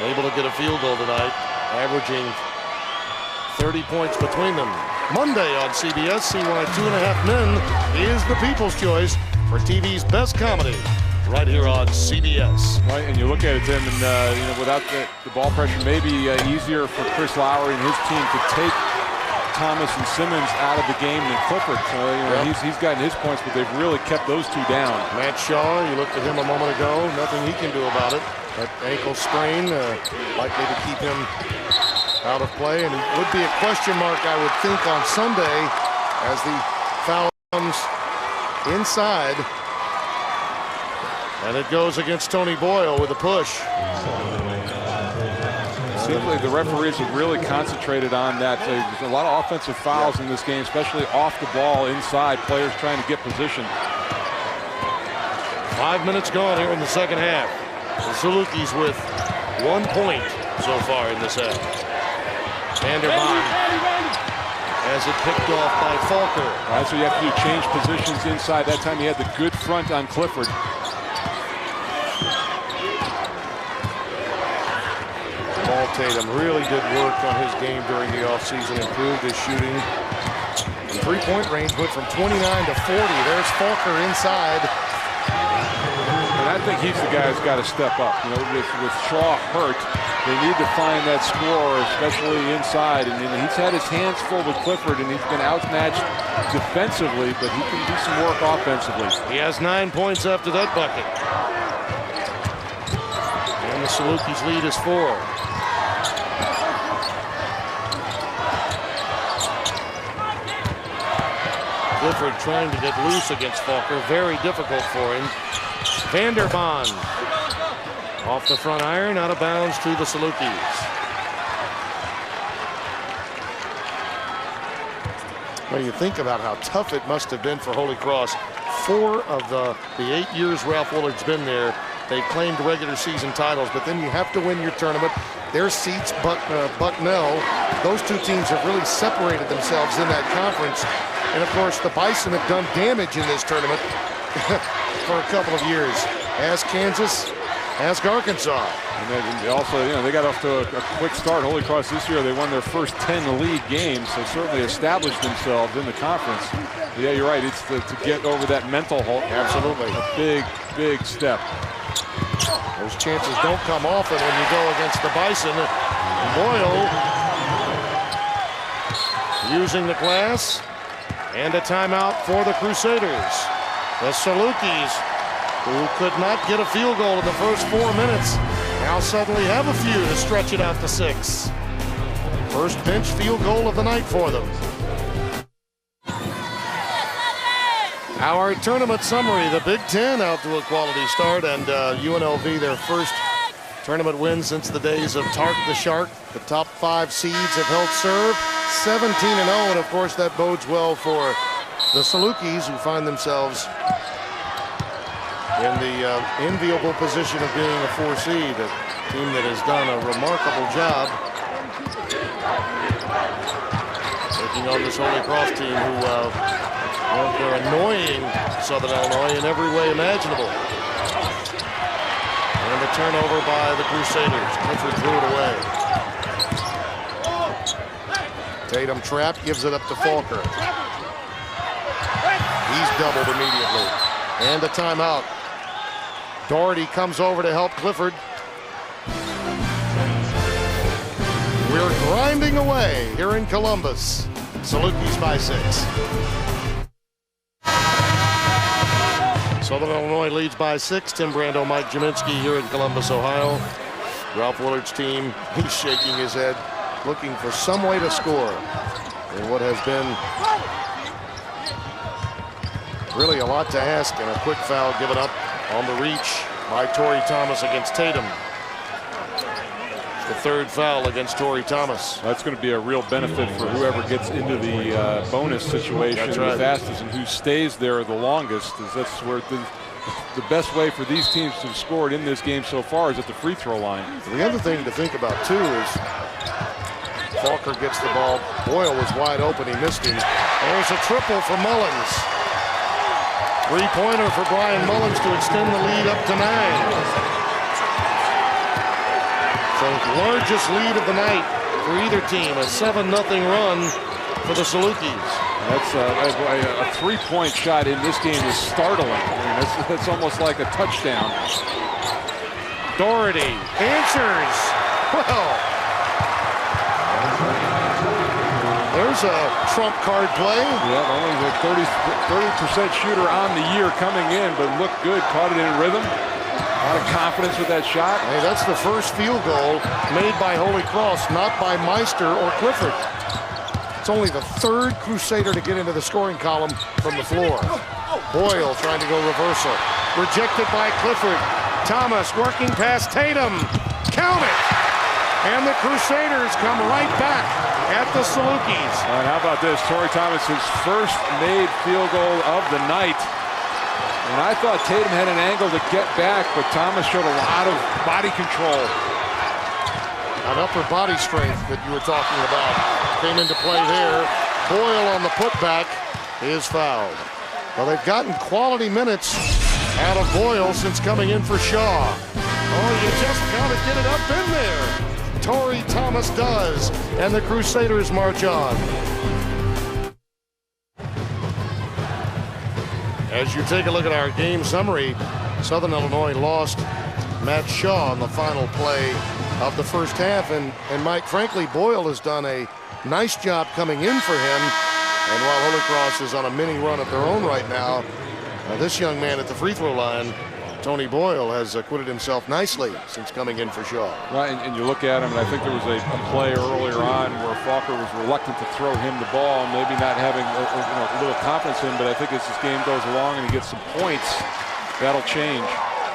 able to get a field goal tonight, averaging 30 points between them. Monday on CBS, see why 2.5 Men is the people's choice for TV's best comedy, right here on CBS. Right, and you look at it, Tim, and you know, without the ball pressure, maybe easier for Chris Lowry and his team to take Thomas and Simmons out of the game than Clifford. So you know, he's gotten his points, but they've really kept those two down. Matt Shaw, you looked at him a moment ago. Nothing he can do about it. That ankle sprain likely to keep him out of play, and it would be a question mark, I would think, on Sunday as the foul comes inside. And it goes against Tony Boyle with a push. It seems like the referees have really concentrated on that. There's a lot of offensive fouls in this game, especially off the ball inside, players trying to get position. 5 minutes gone here in the second half. The Salukis with 1 point so far in this half. Vanderbilt has it picked off by Falker. Right, so you have to do change positions inside. That time he had the good front on Clifford. Jamaal Tatum really did work on his game during the offseason, improved his shooting. The three-point range went from 29 to 40. There's Falker inside. And I think he's the guy who's got to step up. You know, with Shaw hurt, they need to find that scorer, especially inside. And he's had his hands full with Clifford, and he's been outmatched defensively, but he can do some work offensively. He has 9 points after that bucket. And the Salukis lead is 4. Clifford trying to get loose against Falker. Very difficult for him. Vanderbilt off the front iron, out of bounds to the Salukis. Well, you think about how tough it must have been for Holy Cross. 4 of the 8 years Ralph Willard's been there, they claimed regular season titles, but then you have to win your tournament. Their seats, Bucknell, those two teams have really separated themselves in that conference. And of course, the Bison have done damage in this tournament for a couple of years, as Kansas, as Arkansas. And they also, you know, they got off to a quick start. Holy Cross this year, they won their first 10 league games, so certainly established themselves in the conference. But yeah, you're right. It's to get over that mental halt. Absolutely. A big, big step. Those chances don't come often when you go against the Bison. Boyle using the glass, and a timeout for the Crusaders. The Salukis, who could not get a field goal in the first 4 minutes, now suddenly have a few to stretch it out to 6. First bench field goal of the night for them. Our tournament summary, the Big Ten out to a quality start, and UNLV their first tournament win since the days of Tark the Shark. The top 5 seeds have held serve, 17-0, and of course that bodes well for the Salukis, who find themselves in the enviable position of being a 4 seed, a team that has done a remarkable job taking on this Holy Cross team who they're annoying Southern Illinois in every way imaginable. And a turnover by the Crusaders. Clifford threw it away. Tatum trap, gives it up to Falker. He's doubled immediately. And a timeout. Doherty comes over to help Clifford. We're grinding away here in Columbus. Salukis by 6. Southern Illinois leads by 6. Tim Brando, Mike Jaminski here in Columbus, Ohio. Ralph Willard's team, he's shaking his head, looking for some way to score in what has been really a lot to ask, and a quick foul given up on the reach by Torrey Thomas against Tatum. The third foul against Torrey Thomas. That's going to be a real benefit for whoever gets into the bonus situation That's right. the fastest, and who stays there the longest. That's where the best way for these teams to have scored in this game so far is at the free throw line. The other thing to think about too is Falker gets the ball. Boyle was wide open, he missed him. There's a triple for Mullins. Three-pointer for Bryan Mullins to extend the lead up to 9. So largest lead of the night for either team, a 7-0 run for the Salukis. That's a three-point shot in this game is startling. I mean, that's almost like a touchdown. Doherty answers. Well, there's a trump card play. Yeah, only the 30% shooter on the year coming in, but looked good, caught it in rhythm. A lot of confidence with that shot. Hey, that's the first field goal made by Holy Cross, not by Meister or Clifford. It's only the third Crusader to get into the scoring column from the floor. Boyle trying to go reversal. Rejected by Clifford. Thomas working past Tatum. Count it! And the Crusaders come right back at the Salukis. And how about this? Torrey Thomas, his first made field goal of the night. And I thought Tatum had an angle to get back, but Thomas showed a lot of body control. That upper body strength that you were talking about came into play there. Boyle on the putback is fouled. Well, they've gotten quality minutes out of Boyle since coming in for Shaw. Oh, you just got to get it up in there. Torrey Thomas does, and the Crusaders march on. As you take a look at our game summary, Southern Illinois lost Matt Shaw on the final play of the first half. And Mike, frankly, Boyle has done a nice job coming in for him. And while Holy Cross is on a mini run of their own right now, this young man at the free throw line, Tony Boyle, has acquitted himself nicely since coming in for Shaw. Right, and you look at him, and I think there was a play earlier on where Falker was reluctant to throw him the ball, maybe not having a little confidence in him, but I think as this game goes along and he gets some points, that'll change.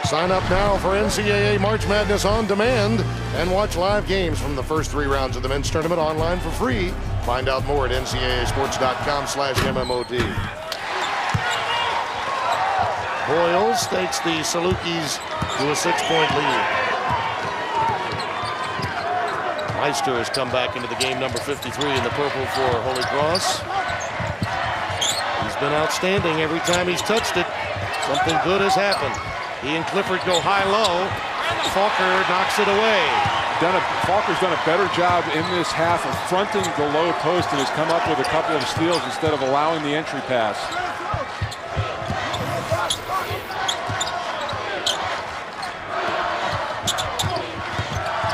Sign up now for NCAA March Madness on demand and watch live games from the first 3 rounds of the men's tournament online for free. Find out more at ncaasports.com/MMOD. Boyle takes the Salukis to a 6-point lead. Meister has come back into the game, number 53 in the purple for Holy Cross. He's been outstanding every time he's touched it. Something good has happened. He and Clifford go high-low. Falker knocks it away. Falker's done a better job in this half of fronting the low post and has come up with a couple of steals instead of allowing the entry pass.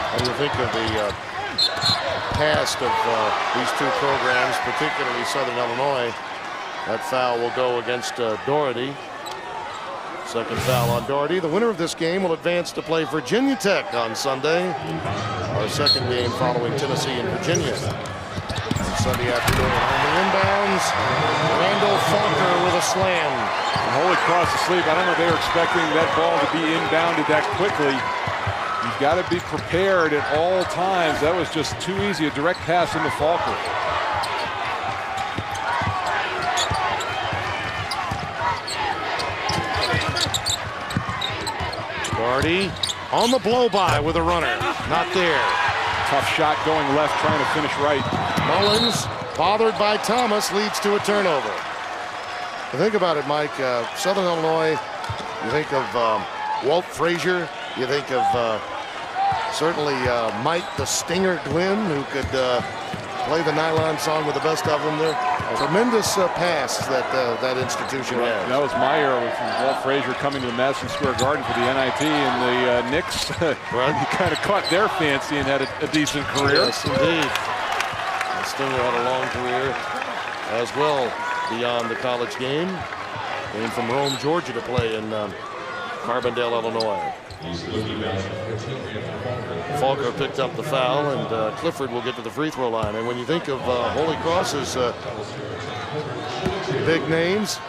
What do you think of the past of these two programs, particularly Southern Illinois? That foul will go against Doherty. Second foul on Doherty. The winner of this game will advance to play Virginia Tech on Sunday. Our second game following Tennessee and Virginia. Sunday afternoon on the inbounds. Randal Falker with a slam. And Holy Cross asleep. I don't know if they were expecting that ball to be inbounded that quickly. You've got to be prepared at all times. That was just too easy. A direct pass into Falker. Doherty on the blow-by with a runner. Not there. Tough shot going left, trying to finish right. Mullins, bothered by Thomas, leads to a turnover. Think about it, Mike. Southern Illinois, you think of Walt Frazier. You think of certainly Mike the Stinger Glenn, who could play the nylon song with the best of them. They're tremendous past that institution has. That was my era with Walt Frazier coming to the Madison Square Garden for the NIT, and the Knicks kind of caught their fancy and had a decent career. Yes, indeed. And Stinger had a long career as well beyond the college game. Came from Rome, Georgia to play in Carbondale, Illinois. Falker picked up the foul, and Clifford will get to the free throw line. And when you think of Holy Cross's big names,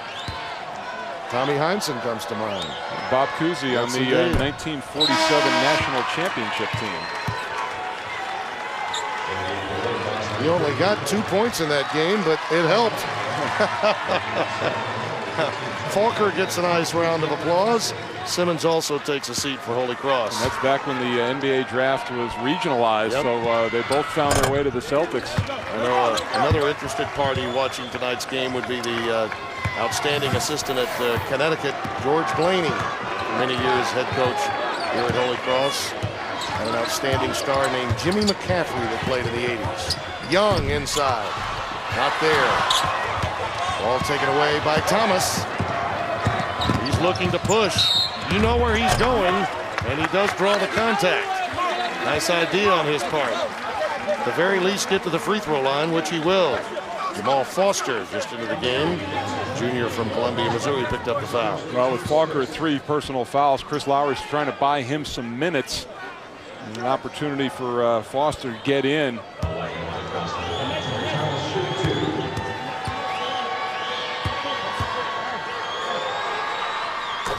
Tommy Heinsohn comes to mind. Bob Cousy on the 1947 National Championship team. He only got 2 points in that game, but it helped. Falker gets a nice round of applause. Simmons also takes a seat for Holy Cross. And that's back when the NBA draft was regionalized, so they both found their way to the Celtics. I know another interested party watching tonight's game would be the outstanding assistant at Connecticut, George Blaney. For many years head coach here at Holy Cross. And an outstanding star named Jimmy McCaffrey that played in the 80s. Young inside. Not there. Ball taken away by Thomas. He's looking to push. You know where he's going, and he does draw the contact. Nice idea on his part. At the very least, get to the free throw line, which he will. Jamaal Foster just into the game. Junior from Columbia, Missouri, picked up the foul. Well, with Falker 3 personal fouls, Chris Lowry's trying to buy him some minutes. And an opportunity for Foster to get in.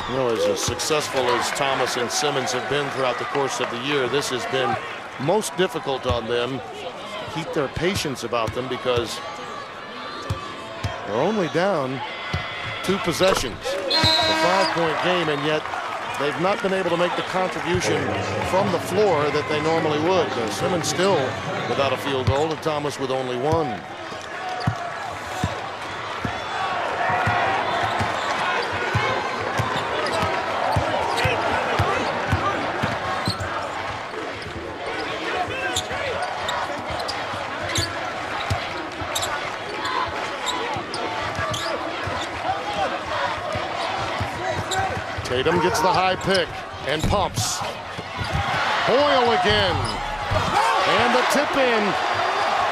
You know, as successful as Thomas and Simmons have been throughout the course of the year, this has been most difficult on them to keep their patience about them because they're only down 2 possessions. It's a 5-point game, and yet they've not been able to make the contribution from the floor that they normally would. Simmons still without a field goal, and Thomas with only 1. Tatum gets the high pick and pumps. Boyle again. And the tip in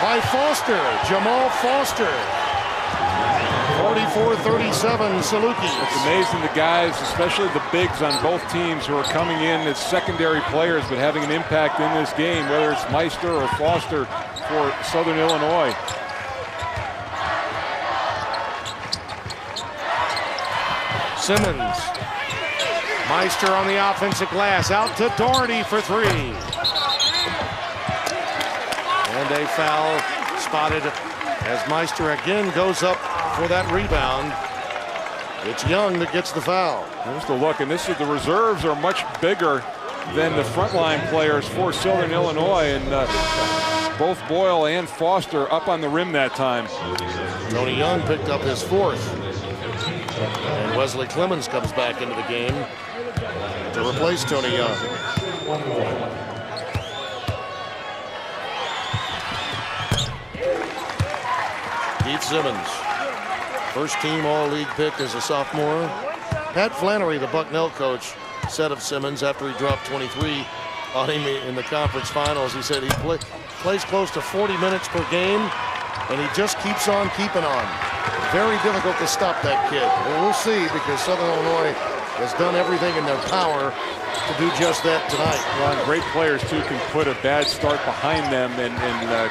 by Foster. Jamaal Foster. 44-37 Salukis. It's amazing the guys, especially the bigs on both teams who are coming in as secondary players but having an impact in this game, whether it's Meister or Foster for Southern Illinois. Simmons. Meister on the offensive glass, out to Doherty for 3. And a foul spotted as Meister again goes up for that rebound. It's Young that gets the foul. Just a look, and the reserves are much bigger than the frontline players for Southern Illinois, and both Boyle and Foster up on the rim that time. Tony Young picked up his 4th. And Wesley Clemmons comes back into the game to replace Tony Young. Keith Simmons, first team all-league pick as a sophomore. Pat Flannery, the Bucknell coach, said of Simmons after he dropped 23 on him in the conference finals, he said he plays close to 40 minutes per game, and he just keeps on keeping on. Very difficult to stop that kid. Well, we'll see, because Southern Illinois has done everything in their power to do just that tonight. Well, and great players, too, can put a bad start behind them and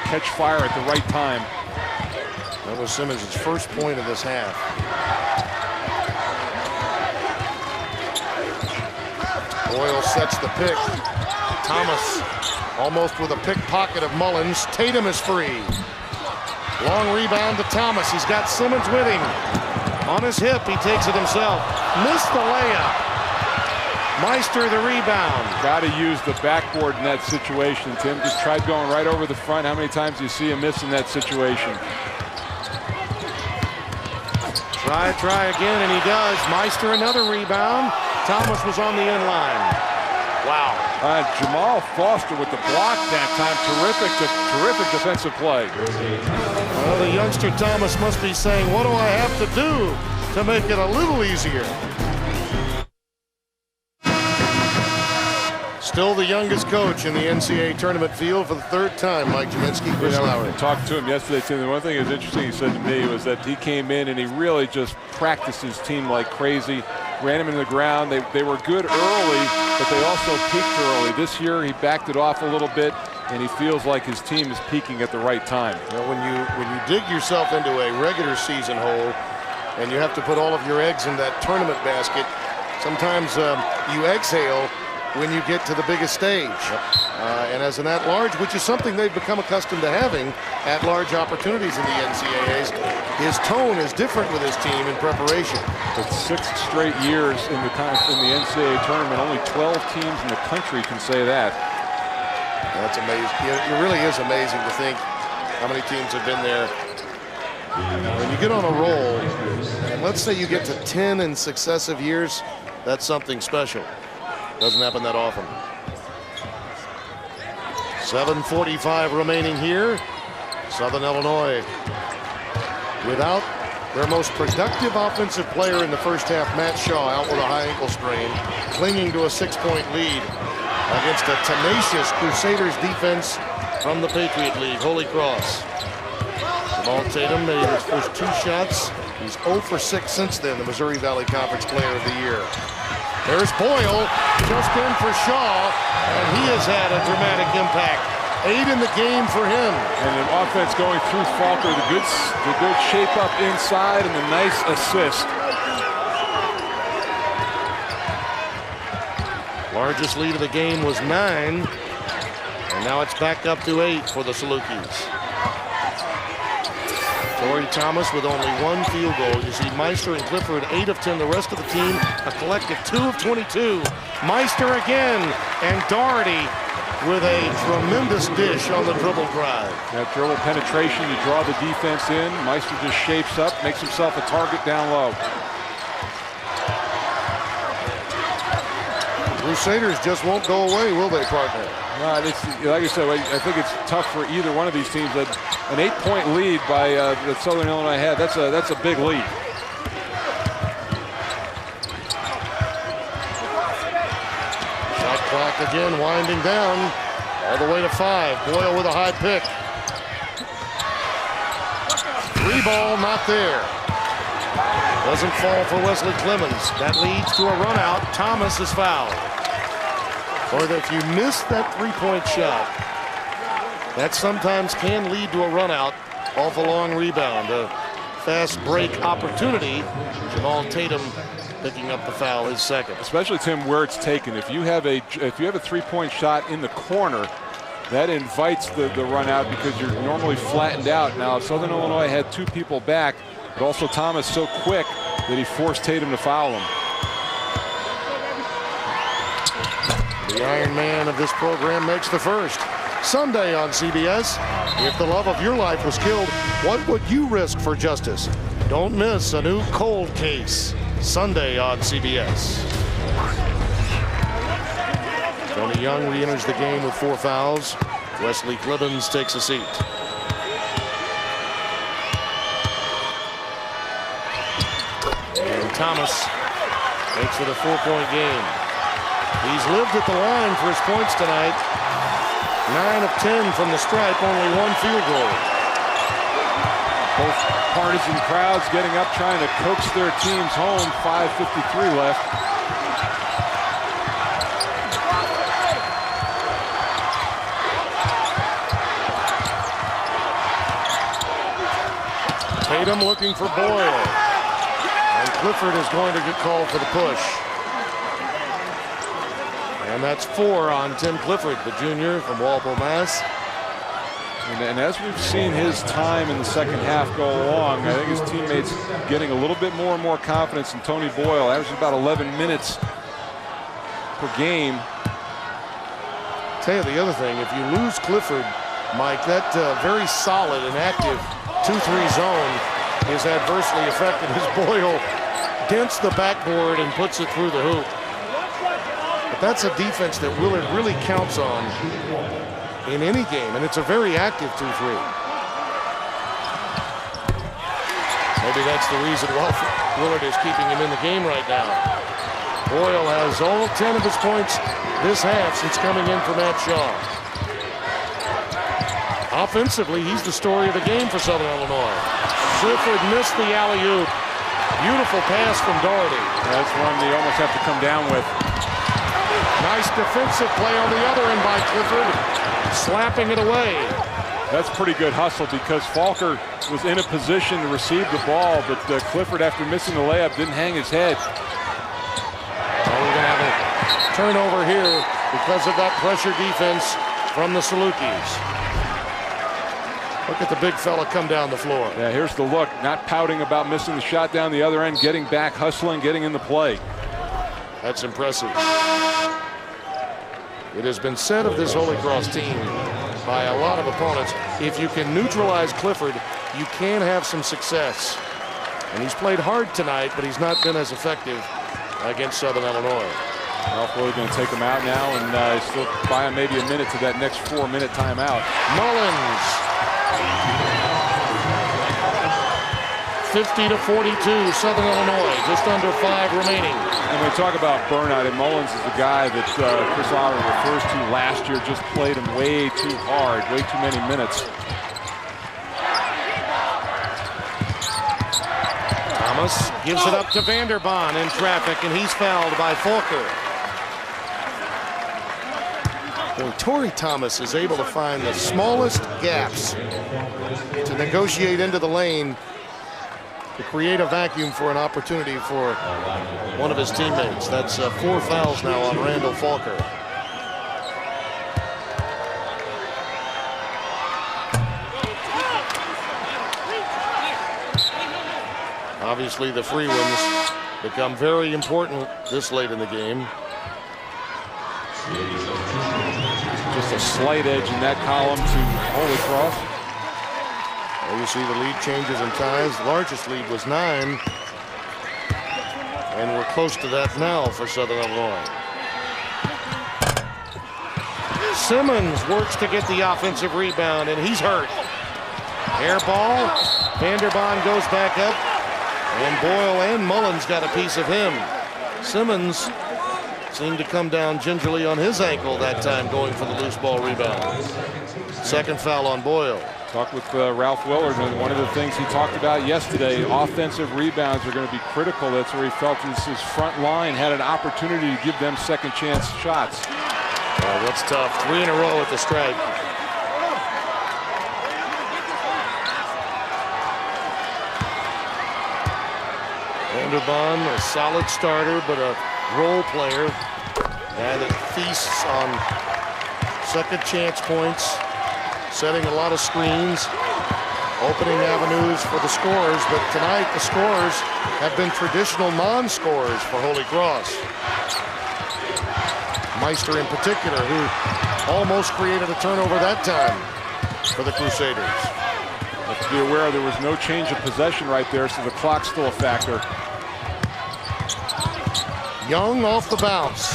catch fire at the right time. That was Simmons' first point of this half. Boyle sets the pick. Thomas almost with a pickpocket of Mullins. Tatum is free. Long rebound to Thomas. He's got Simmons with him. On his hip, he takes it himself. Missed the layup. Meister the rebound. Got to use the backboard in that situation. Tim just tried going right over the front. How many times do you see him miss in that situation? Try again, and he does. Meister another rebound. Thomas was on the end line. Wow. Jamaal Foster with the block that time. Terrific defensive play. Well, the youngster Thomas must be saying, what do I have to do to make it a little easier? Still the youngest coach in the NCAA tournament field for the third time, Mike Jaminski. Chris Lowry. I talked to him yesterday, Tim. The one thing that was interesting he said to me was that he came in and he really just practiced his team like crazy, ran him into the ground. They were good early, but they also peaked early. This year he backed it off a little bit, and he feels like his team is peaking at the right time. You know, when you dig yourself into a regular season hole and you have to put all of your eggs in that tournament basket, sometimes you exhale when you get to the biggest stage. And as an at-large, which is something they've become accustomed to having, at-large opportunities in the NCAAs, his tone is different with his team in preparation. But 6 straight years in the NCAA tournament, only 12 teams in the country can say that. That's amazing. It really is amazing to think how many teams have been there. When you get on a roll, and let's say you get to 10 in successive years, that's something special. Doesn't happen that often. 7:45 remaining here. Southern Illinois without their most productive offensive player in the first half, Matt Shaw, out with a high ankle sprain, clinging to a 6-point lead against a tenacious Crusaders defense from the Patriot League, Holy Cross. Jamaal Tatum made his first 2 shots. He's 0 for 6 since then, the Missouri Valley Conference Player of the Year. There's Boyle, just in for Shaw, and he has had a dramatic impact. 8 in the game for him. And an offense going through Falker, the good shape up inside, and the nice assist. Largest lead of the game was 9, and now it's back up to 8 for the Salukis. Torrey Thomas with only 1 field goal. You see Meister and Clifford 8 of 10. The rest of the team a collective 2 of 22. Meister again, and Doherty with a tremendous dish on the dribble drive. That dribble penetration, you draw the defense in. Meister just shapes up, makes himself a target down low. Crusaders just won't go away, will they, partner? No, like I said, I think it's tough for either one of these teams. An 8-point lead by that Southern Illinois had, that's a big lead. Shot clock again winding down all the way to 5. Boyle with a high pick. 3 ball, not there. Doesn't fall for Wesley Clemmons. That leads to a run out. Thomas is fouled. Or if you miss that 3-point shot, that sometimes can lead to a run out off a long rebound. A fast break opportunity. Jamaal Tatum picking up the foul, his second. Especially, Tim, where it's taken. If you have a 3-point shot in the corner, that invites the run out because you're normally flattened out. Now, Southern Illinois had 2 people back, but also Thomas so quick that he forced Tatum to foul him. The Iron Man of this program makes the first. Sunday on CBS. If the love of your life was killed, what would you risk for justice? Don't miss a new cold case. Sunday on CBS. Tony Young re-enters the game with 4 fouls. Wesley Clemmons takes a seat. And Thomas makes it a 4-point game. He's lived at the line for his points tonight. 9 of 10 from the stripe, only 1 field goal. Both partisan crowds getting up, trying to coax their teams home. 5:53 left. Tatum looking for Boyle. And Clifford is going to get called for the push. And that's 4 on Tim Clifford, the junior from Walpole, Mass. And as we've seen his time in the second half go along, I think his teammates getting a little bit more and more confidence in Tony Boyle, averaging about 11 minutes per game. Tell you the other thing, if you lose Clifford, Mike, that very solid and active 2-3 zone is adversely affected as Boyle dents the backboard and puts it through the hoop. But that's a defense that Willard really counts on in any game, and it's a very active 2-3. Maybe that's the reason Willard is keeping him in the game right now. Boyle has all 10 of his points this half since coming in for Matt Shaw. Offensively, he's the story of the game for Southern Illinois. Clifford missed the alley-oop. Beautiful pass from Doherty. That's one you almost have to come down with. Nice defensive play on the other end by Clifford, slapping it away. That's pretty good hustle because Falker was in a position to receive the ball, but Clifford, after missing the layup, didn't hang his head. Well, we're going to have a turnover here because of that pressure defense from the Salukis. Look at the big fella come down the floor. Yeah, here's the look. Not pouting about missing the shot down the other end, getting back, hustling, getting in the play. That's impressive. It has been said of this Holy Cross team by a lot of opponents, if you can neutralize Clifford, you can have some success. And he's played hard tonight, but he's not been as effective against Southern Illinois. Ralph Willard going to take him out now, and still buy him maybe a minute to that next 4-minute timeout. Mullins. 50-42, Southern Illinois, just under 5 remaining. And we talk about burnout, and Mullins is the guy that Chris Lowry refers to last year, just played him way too hard, way too many minutes. Thomas gives it up to Vanderbaan in traffic, and he's fouled by Falker. Boy, Torrey Thomas is able to find the smallest gaps to negotiate into the lane to create a vacuum for an opportunity for one of his teammates. That's 4 fouls now on Randal Falker. Obviously, the free ones become very important this late in the game. Just a slight edge in that column to Holy Cross. Well, you see the lead changes in ties. The largest lead was 9. And we're close to that now for Southern Illinois. Simmons works to get the offensive rebound, and he's hurt. Air ball. Vanderbaan goes back up. And Boyle and Mullins got a piece of him. Simmons seemed to come down gingerly on his ankle that time, going for the loose ball rebound. Second foul on Boyle. Talked with Ralph Willard, and one of the things he talked about yesterday, offensive rebounds are going to be critical. That's where he felt his front line had an opportunity to give them second chance shots. Oh, that's tough. 3 in a row at the stripe. Vanderbaan, a solid starter, but a role player. Guy that feasts on second chance points, setting a lot of screens, opening avenues for the scorers. But tonight, the scorers have been traditional non-scorers for Holy Cross. Meister in particular, who almost created a turnover that time for the Crusaders. Have to be aware there was no change of possession right there, so the clock's still a factor. Young off the bounce.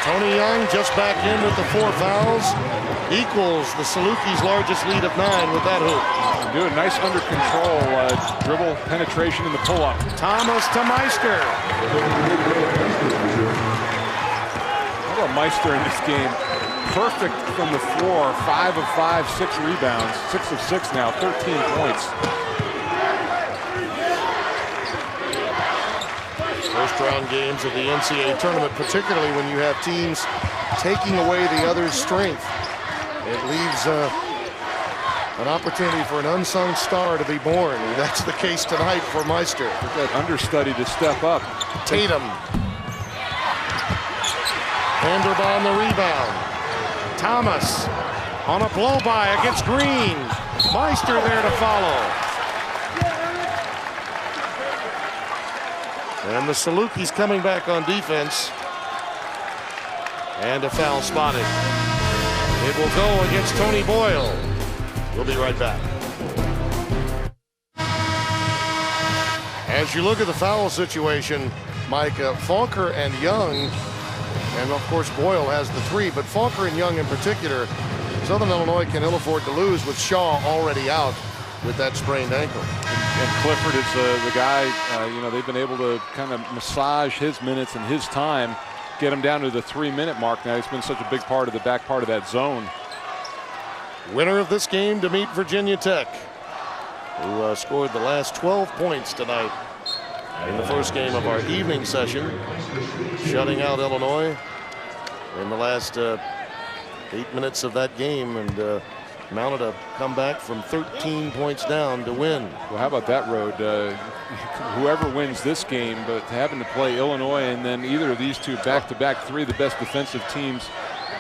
Tony Young just back in with the 4 fouls. Equals the Salukis' largest lead of 9 with that hoop. Do a nice under control dribble penetration in the pull-up. Thomas to Meister. How about Meister in this game? Perfect from the floor. 5 of 5, 6 rebounds. 6 of 6 now, 13 points. First round games of the NCAA Tournament, particularly when you have teams taking away the other's strength. It leaves an opportunity for an unsung star to be born. And that's the case tonight for Meister. That understudy to step up. Tatum. Vanderbaan the rebound. Thomas on a blow-by against Green. Meister there to follow. And the Salukis coming back on defense. And a foul spotted. It will go against Tony Boyle. We'll be right back. As you look at the foul situation, Mike, Falker and Young And of course Boyle has the 3, but Falker and Young in particular, Southern Illinois can ill afford to lose with Shaw already out with that sprained ankle. And Clifford is the guy, you know, they've been able to kind of massage his minutes and his time, get him down to the 3-minute mark now. He's been such a big part of the back part of that zone. Winner of this game to meet Virginia Tech, who scored the last 12 points tonight in the first game of our evening session, shutting out Illinois in the last 8 minutes of that game, and mounted a comeback from 13 points down to win. Well, how about that road? Whoever wins this game, but having to play Illinois and then either of these two back-to-back, 3 of the best defensive teams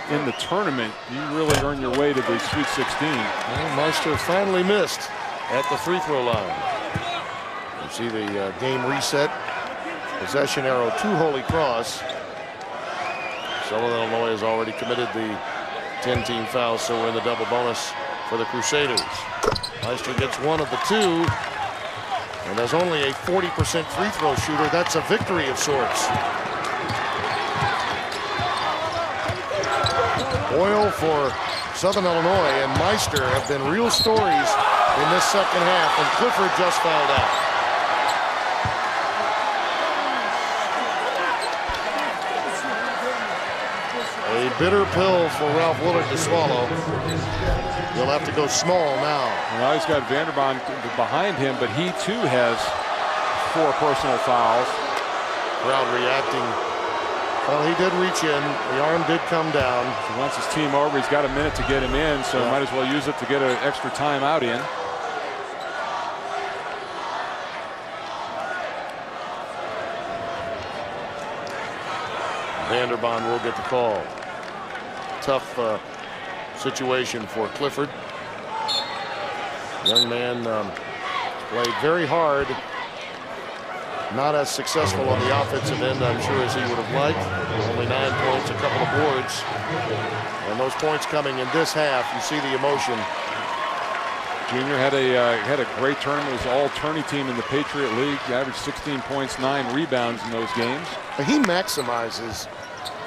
in the tournament, you really earn your way to the Sweet 16. Well, Meister finally missed at the free throw line. You see the game reset. Possession arrow to Holy Cross. Southern Illinois has already committed the 10-team foul, so we're in the double bonus for the Crusaders. Meister gets 1 of the 2, and as only a 40% free throw shooter, that's a victory of sorts. Boyle for Southern Illinois and Meister have been real stories in this second half, and Clifford just fouled out. A bitter pill for Ralph Willard to swallow. He'll have to go small now. Well, he's got Vanderbond behind him, but he too has 4 personal fouls. Crowd reacting. Well, he did reach in. The arm did come down. So once his team over, he's got a minute to get him in, so might as well use it to get an extra timeout in. Vanderbond will get the call. Tough situation for Clifford. Young man played very hard. Not as successful on the offensive end, I'm sure, as he would have liked. Only 9 points, a couple of boards. And those points coming in this half, you see the emotion. Junior had a great tournament. It was all Tourney team in the Patriot League. He averaged 16 points, 9 rebounds in those games. He maximizes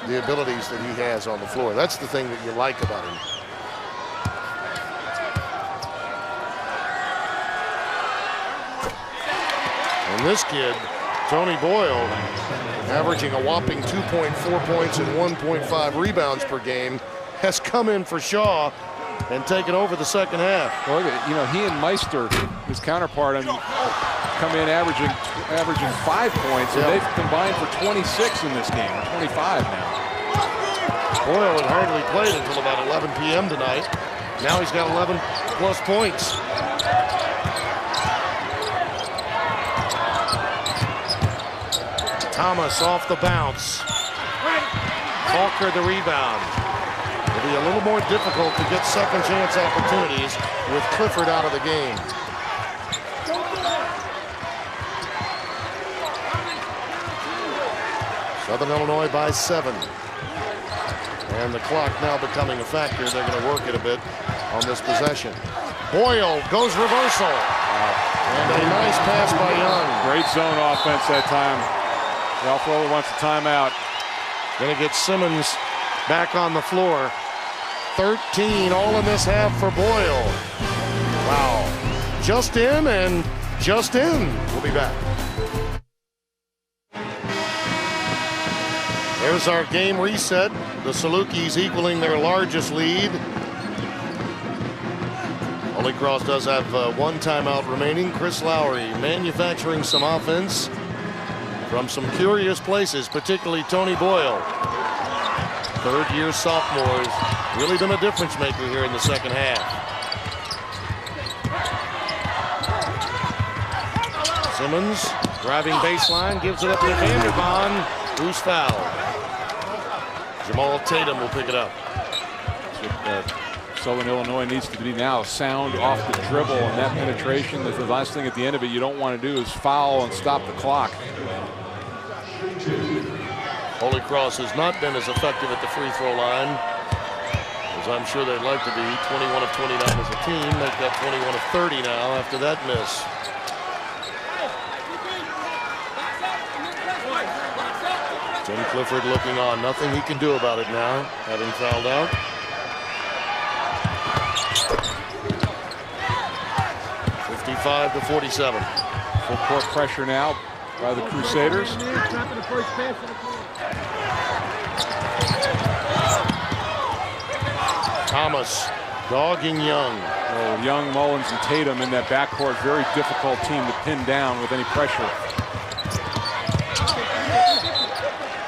the abilities that he has on the floor. That's the thing that you like about him. And this kid, Tony Boyle, averaging a whopping 2.4 points and 1.5 rebounds per game, has come in for Shaw and taken over the second half. Well, you know, he and Meister, his counterpart, come in averaging 5 points, and they've combined for 26 in this game, 25 now. Boyle had hardly played until about 11 p.m. tonight. Now he's got 11 plus points. Thomas off the bounce. Falker the rebound. It'll be a little more difficult to get second chance opportunities with Clifford out of the game. Southern Illinois by 7. And the clock now becoming a factor. They're going to work it a bit on this possession. Boyle goes reversal. And a nice pass by Young. Great zone offense that time. Ralph Willard wants a timeout. Going to get Simmons back on the floor. 13 all in this half for Boyle. Wow. Just in and just in. We'll be back. There's our game reset. The Salukis equaling their largest lead. Holy Cross does have 1 timeout remaining. Chris Lowry manufacturing some offense from some curious places, particularly Tony Boyle. Third-year sophomores, really been a difference maker here in the second half. Simmons driving baseline, gives it up to Vanderbond, who's fouled. Jamaal Tatum will pick it up. Southern Illinois needs to be now sound off the dribble, and that penetration, the last thing at the end of it you don't want to do is foul and stop the clock. Holy Cross has not been as effective at the free throw line as I'm sure they'd like to be. 21 of 29 as a team. Make that 21 of 30 now after that miss. Tim Clifford looking on. Nothing he can do about it now, having fouled out. (55-47). Full court pressure now by the Crusaders. Thomas dogging Young. Oh, Young, Mullins, and Tatum in that backcourt. Very difficult team to pin down with any pressure.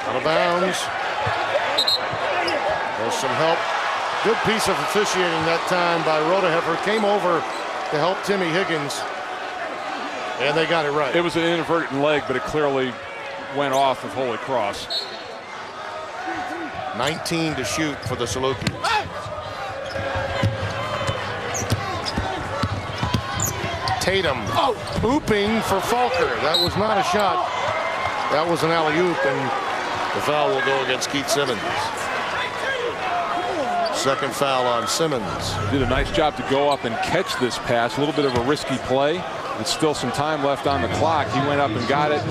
Out of bounds. There's some help. Good piece of officiating that time by Rodehefer. Came over to help Timmy Higgins. And they got it right. It was an inadvertent leg, but it clearly went off of Holy Cross. 19 to shoot for the Salukis. Tatum ooping for Falker. That was not a shot. That was an alley-oop, and the foul will go against Keith Simmons. Second foul on Simmons. Did a nice job to go up and catch this pass. A little bit of a risky play. With still some time left on the clock, he went up and got it,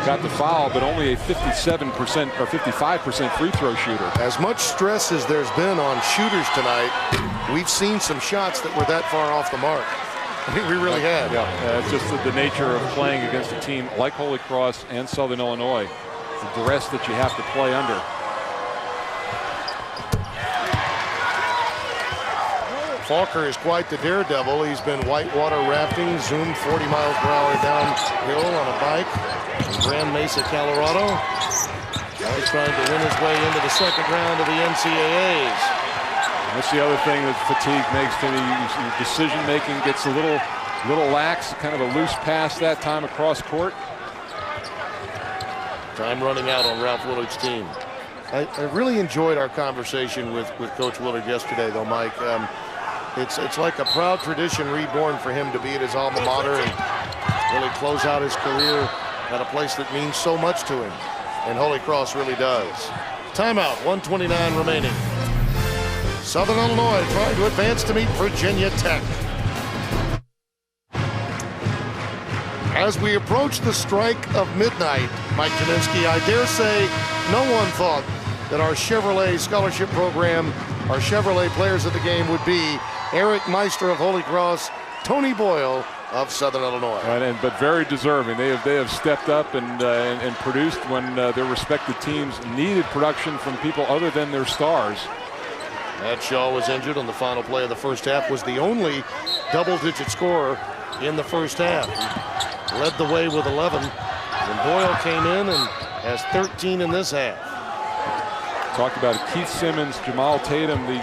got the foul, but only a 57% or 55% free throw shooter. As much stress as there's been on shooters tonight, we've seen some shots that were that far off the mark. I mean, we really have. Yeah, it's just the nature of playing against a team like Holy Cross and Southern Illinois. The duress that you have to play under. Falker is quite the daredevil. He's been whitewater rafting, zoomed 40 miles per hour downhill on a bike in Grand Mesa, Colorado. Now he's trying to win his way into the second round of the NCAAs. That's the other thing that fatigue makes to your decision making gets a little lax, kind of a loose pass that time across court. Time running out on Ralph Willard's team. I really enjoyed our conversation with Coach Willard yesterday, though, Mike. It's like a proud tradition reborn for him to be at his alma mater and really close out his career at a place that means so much to him. And Holy Cross really does. Timeout, 1:29 remaining. Southern Illinois trying to advance to meet Virginia Tech. As we approach the strike of midnight, Mike Janinski, I dare say no one thought that our Chevrolet scholarship program, our Chevrolet players of the game would be Eric Meister of Holy Cross, Tony Boyle of Southern Illinois. Right, but very deserving. They have stepped up and produced when their respective teams needed production from people other than their stars. Matt Shaw was injured on the final play of the first half, was the only double-digit scorer in the first half. He led the way with 11, and Boyle came in and has 13 in this half. Talked about it. Keith Simmons, Jamaal Tatum, the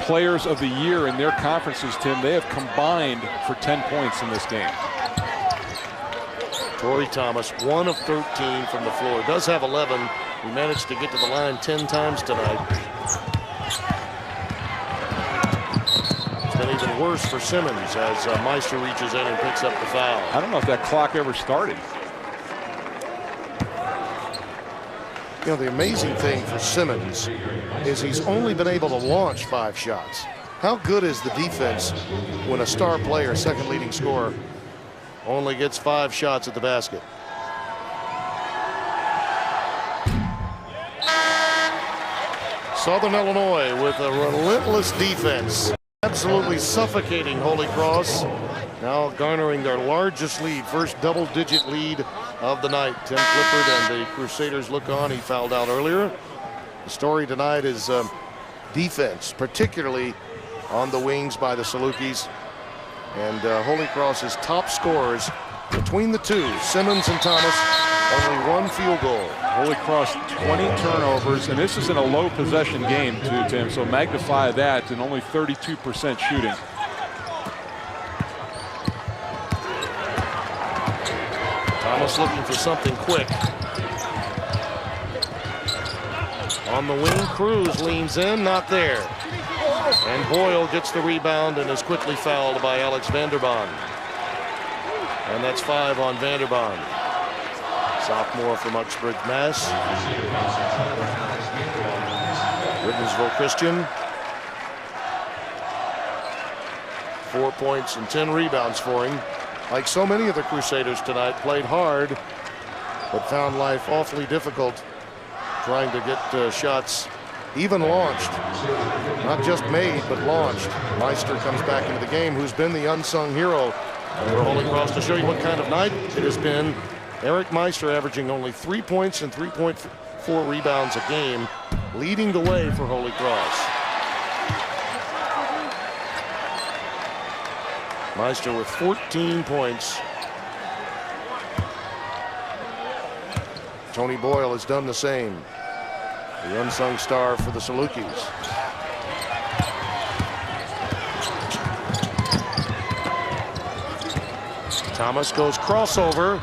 players of the year in their conferences, Tim, they have combined for 10 points in this game. Torrey Thomas, 1 of 13 from the floor. Does have 11. He managed to get to the line 10 times tonight. It's been even worse for Simmons as Meister reaches in and picks up the foul. I don't know if that clock ever started. You know, the amazing thing for Simmons is he's only been able to launch 5 shots. How good is the defense when a star player, second leading scorer, only gets 5 shots at the basket? Southern Illinois with a relentless defense, absolutely suffocating Holy Cross. Now garnering their largest lead, first double-digit lead of the night. Tim Clifford and the Crusaders look on. He fouled out earlier. The story tonight is defense, particularly on the wings by the Salukis. And Holy Cross's top scorers between the two, Simmons and Thomas, only 1 field goal. Holy Cross 20 turnovers, and this is in a low possession game too, Tim, so magnify that, and only 32% shooting. Thomas looking for something quick. On the wing, Cruz leans in, not there. And Boyle gets the rebound and is quickly fouled by Alex Vanderbaan. And that's 5 on Vanderbaan. Sophomore from Uxbridge, Mass. Riddensville Christian. 4 points and 10 rebounds for him. Like so many of the Crusaders tonight, played hard, but found life awfully difficult trying to get shots even launched. Not just made, but launched. Meister comes back into the game, who's been the unsung hero for Holy Cross. To show you what kind of night it has been, Eric Meister averaging only 3 points and 3.4 rebounds a game, leading the way for Holy Cross. Meister with 14 points. Tony Boyle has done the same. The unsung star for the Salukis. Thomas goes crossover.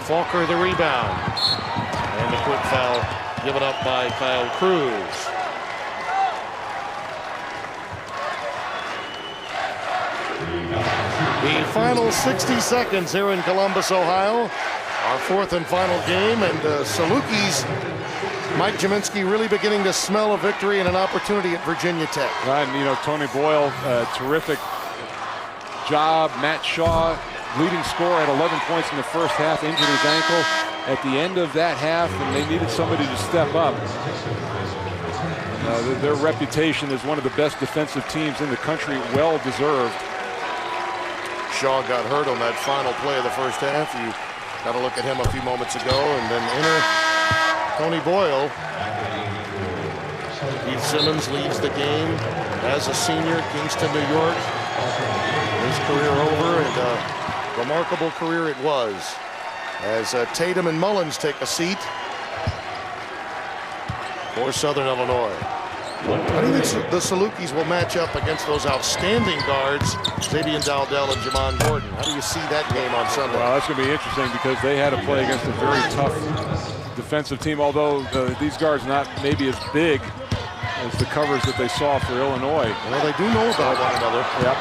Falker the rebound. And the quick foul given up by Kyle Cruz. The final 60 seconds here in Columbus, Ohio. Our fourth and final game, and Salukis, Mike Jaminski really beginning to smell a victory and an opportunity at Virginia Tech. And you know, Tony Boyle, terrific job. Matt Shaw, leading scorer at 11 points in the first half, injured his ankle at the end of that half, and they needed somebody to step up. Their reputation as one of the best defensive teams in the country, well deserved. Shaw got hurt on that final play of the first half. You got a look at him a few moments ago, and then enter Tony Boyle. Keith Simmons leads the game as a senior, Kingston, New York. His career over, and a remarkable career it was. As Tatum and Mullins take a seat for Southern Illinois. How do you think the Salukis will match up against those outstanding guards, Xavier Dowdell and Jamon Gordon? How do you see that game on Sunday? Well, that's going to be interesting because they had to play against a very tough defensive team, although these guards not maybe as big as the covers that they saw for Illinois. Well, they do know about one another. Yep.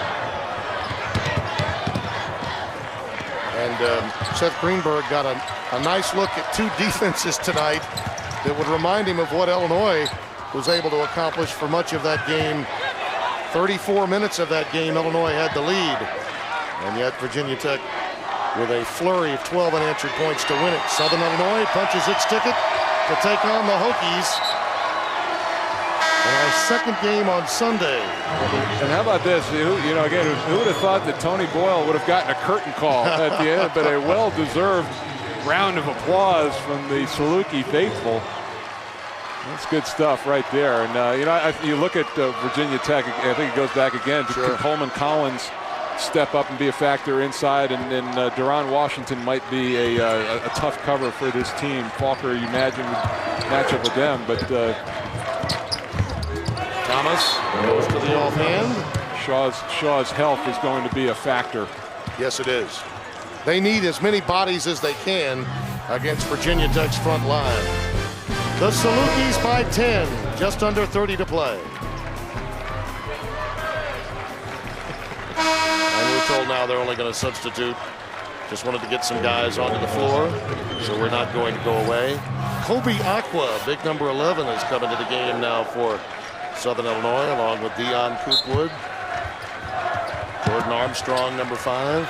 And Seth Greenberg got a nice look at two defenses tonight that would remind him of what Illinois was able to accomplish for much of that game. 34 minutes of that game, Illinois had the lead. And yet Virginia Tech with a flurry of 12 unanswered points to win it. Southern Illinois punches its ticket to take on the Hokies in our second game on Sunday. And how about this? You know, again, who would have thought that Tony Boyle would have gotten a curtain call at the end, but a well-deserved round of applause from the Saluki faithful. That's good stuff right there. And, you know, you look at Virginia Tech, I think it goes back again to Coleman Collins step up and be a factor inside, and Deron Washington might be a tough cover for this team. Falker, you imagine, would match up with them, but Thomas goes to the offhand. Shaw's health is going to be a factor. Yes, it is. They need as many bodies as they can against Virginia Tech's front line. The Salukis by 10, just under 30 to play. And we're told now they're only going to substitute. Just wanted to get some guys onto the floor, so we're not going to go away. Kobe Aqua, big number 11, is coming to the game now for Southern Illinois, along with Dion Coopwood. Jordan Armstrong, number 5.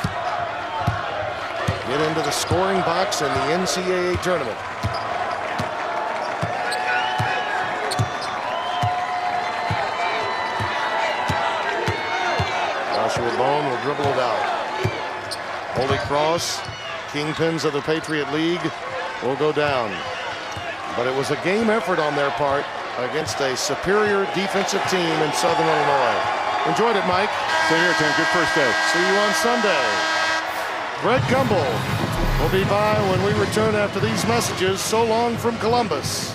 Get into the scoring box in the NCAA Tournament. Joshua Bone will dribble it out. Holy Cross, kingpins of the Patriot League, will go down. But it was a game effort on their part against a superior defensive team in Southern Illinois. Enjoyed it, Mike. Same here, Tim. Good first day. See you on Sunday. Greg Gumbel will be by when we return after these messages. So long from Columbus.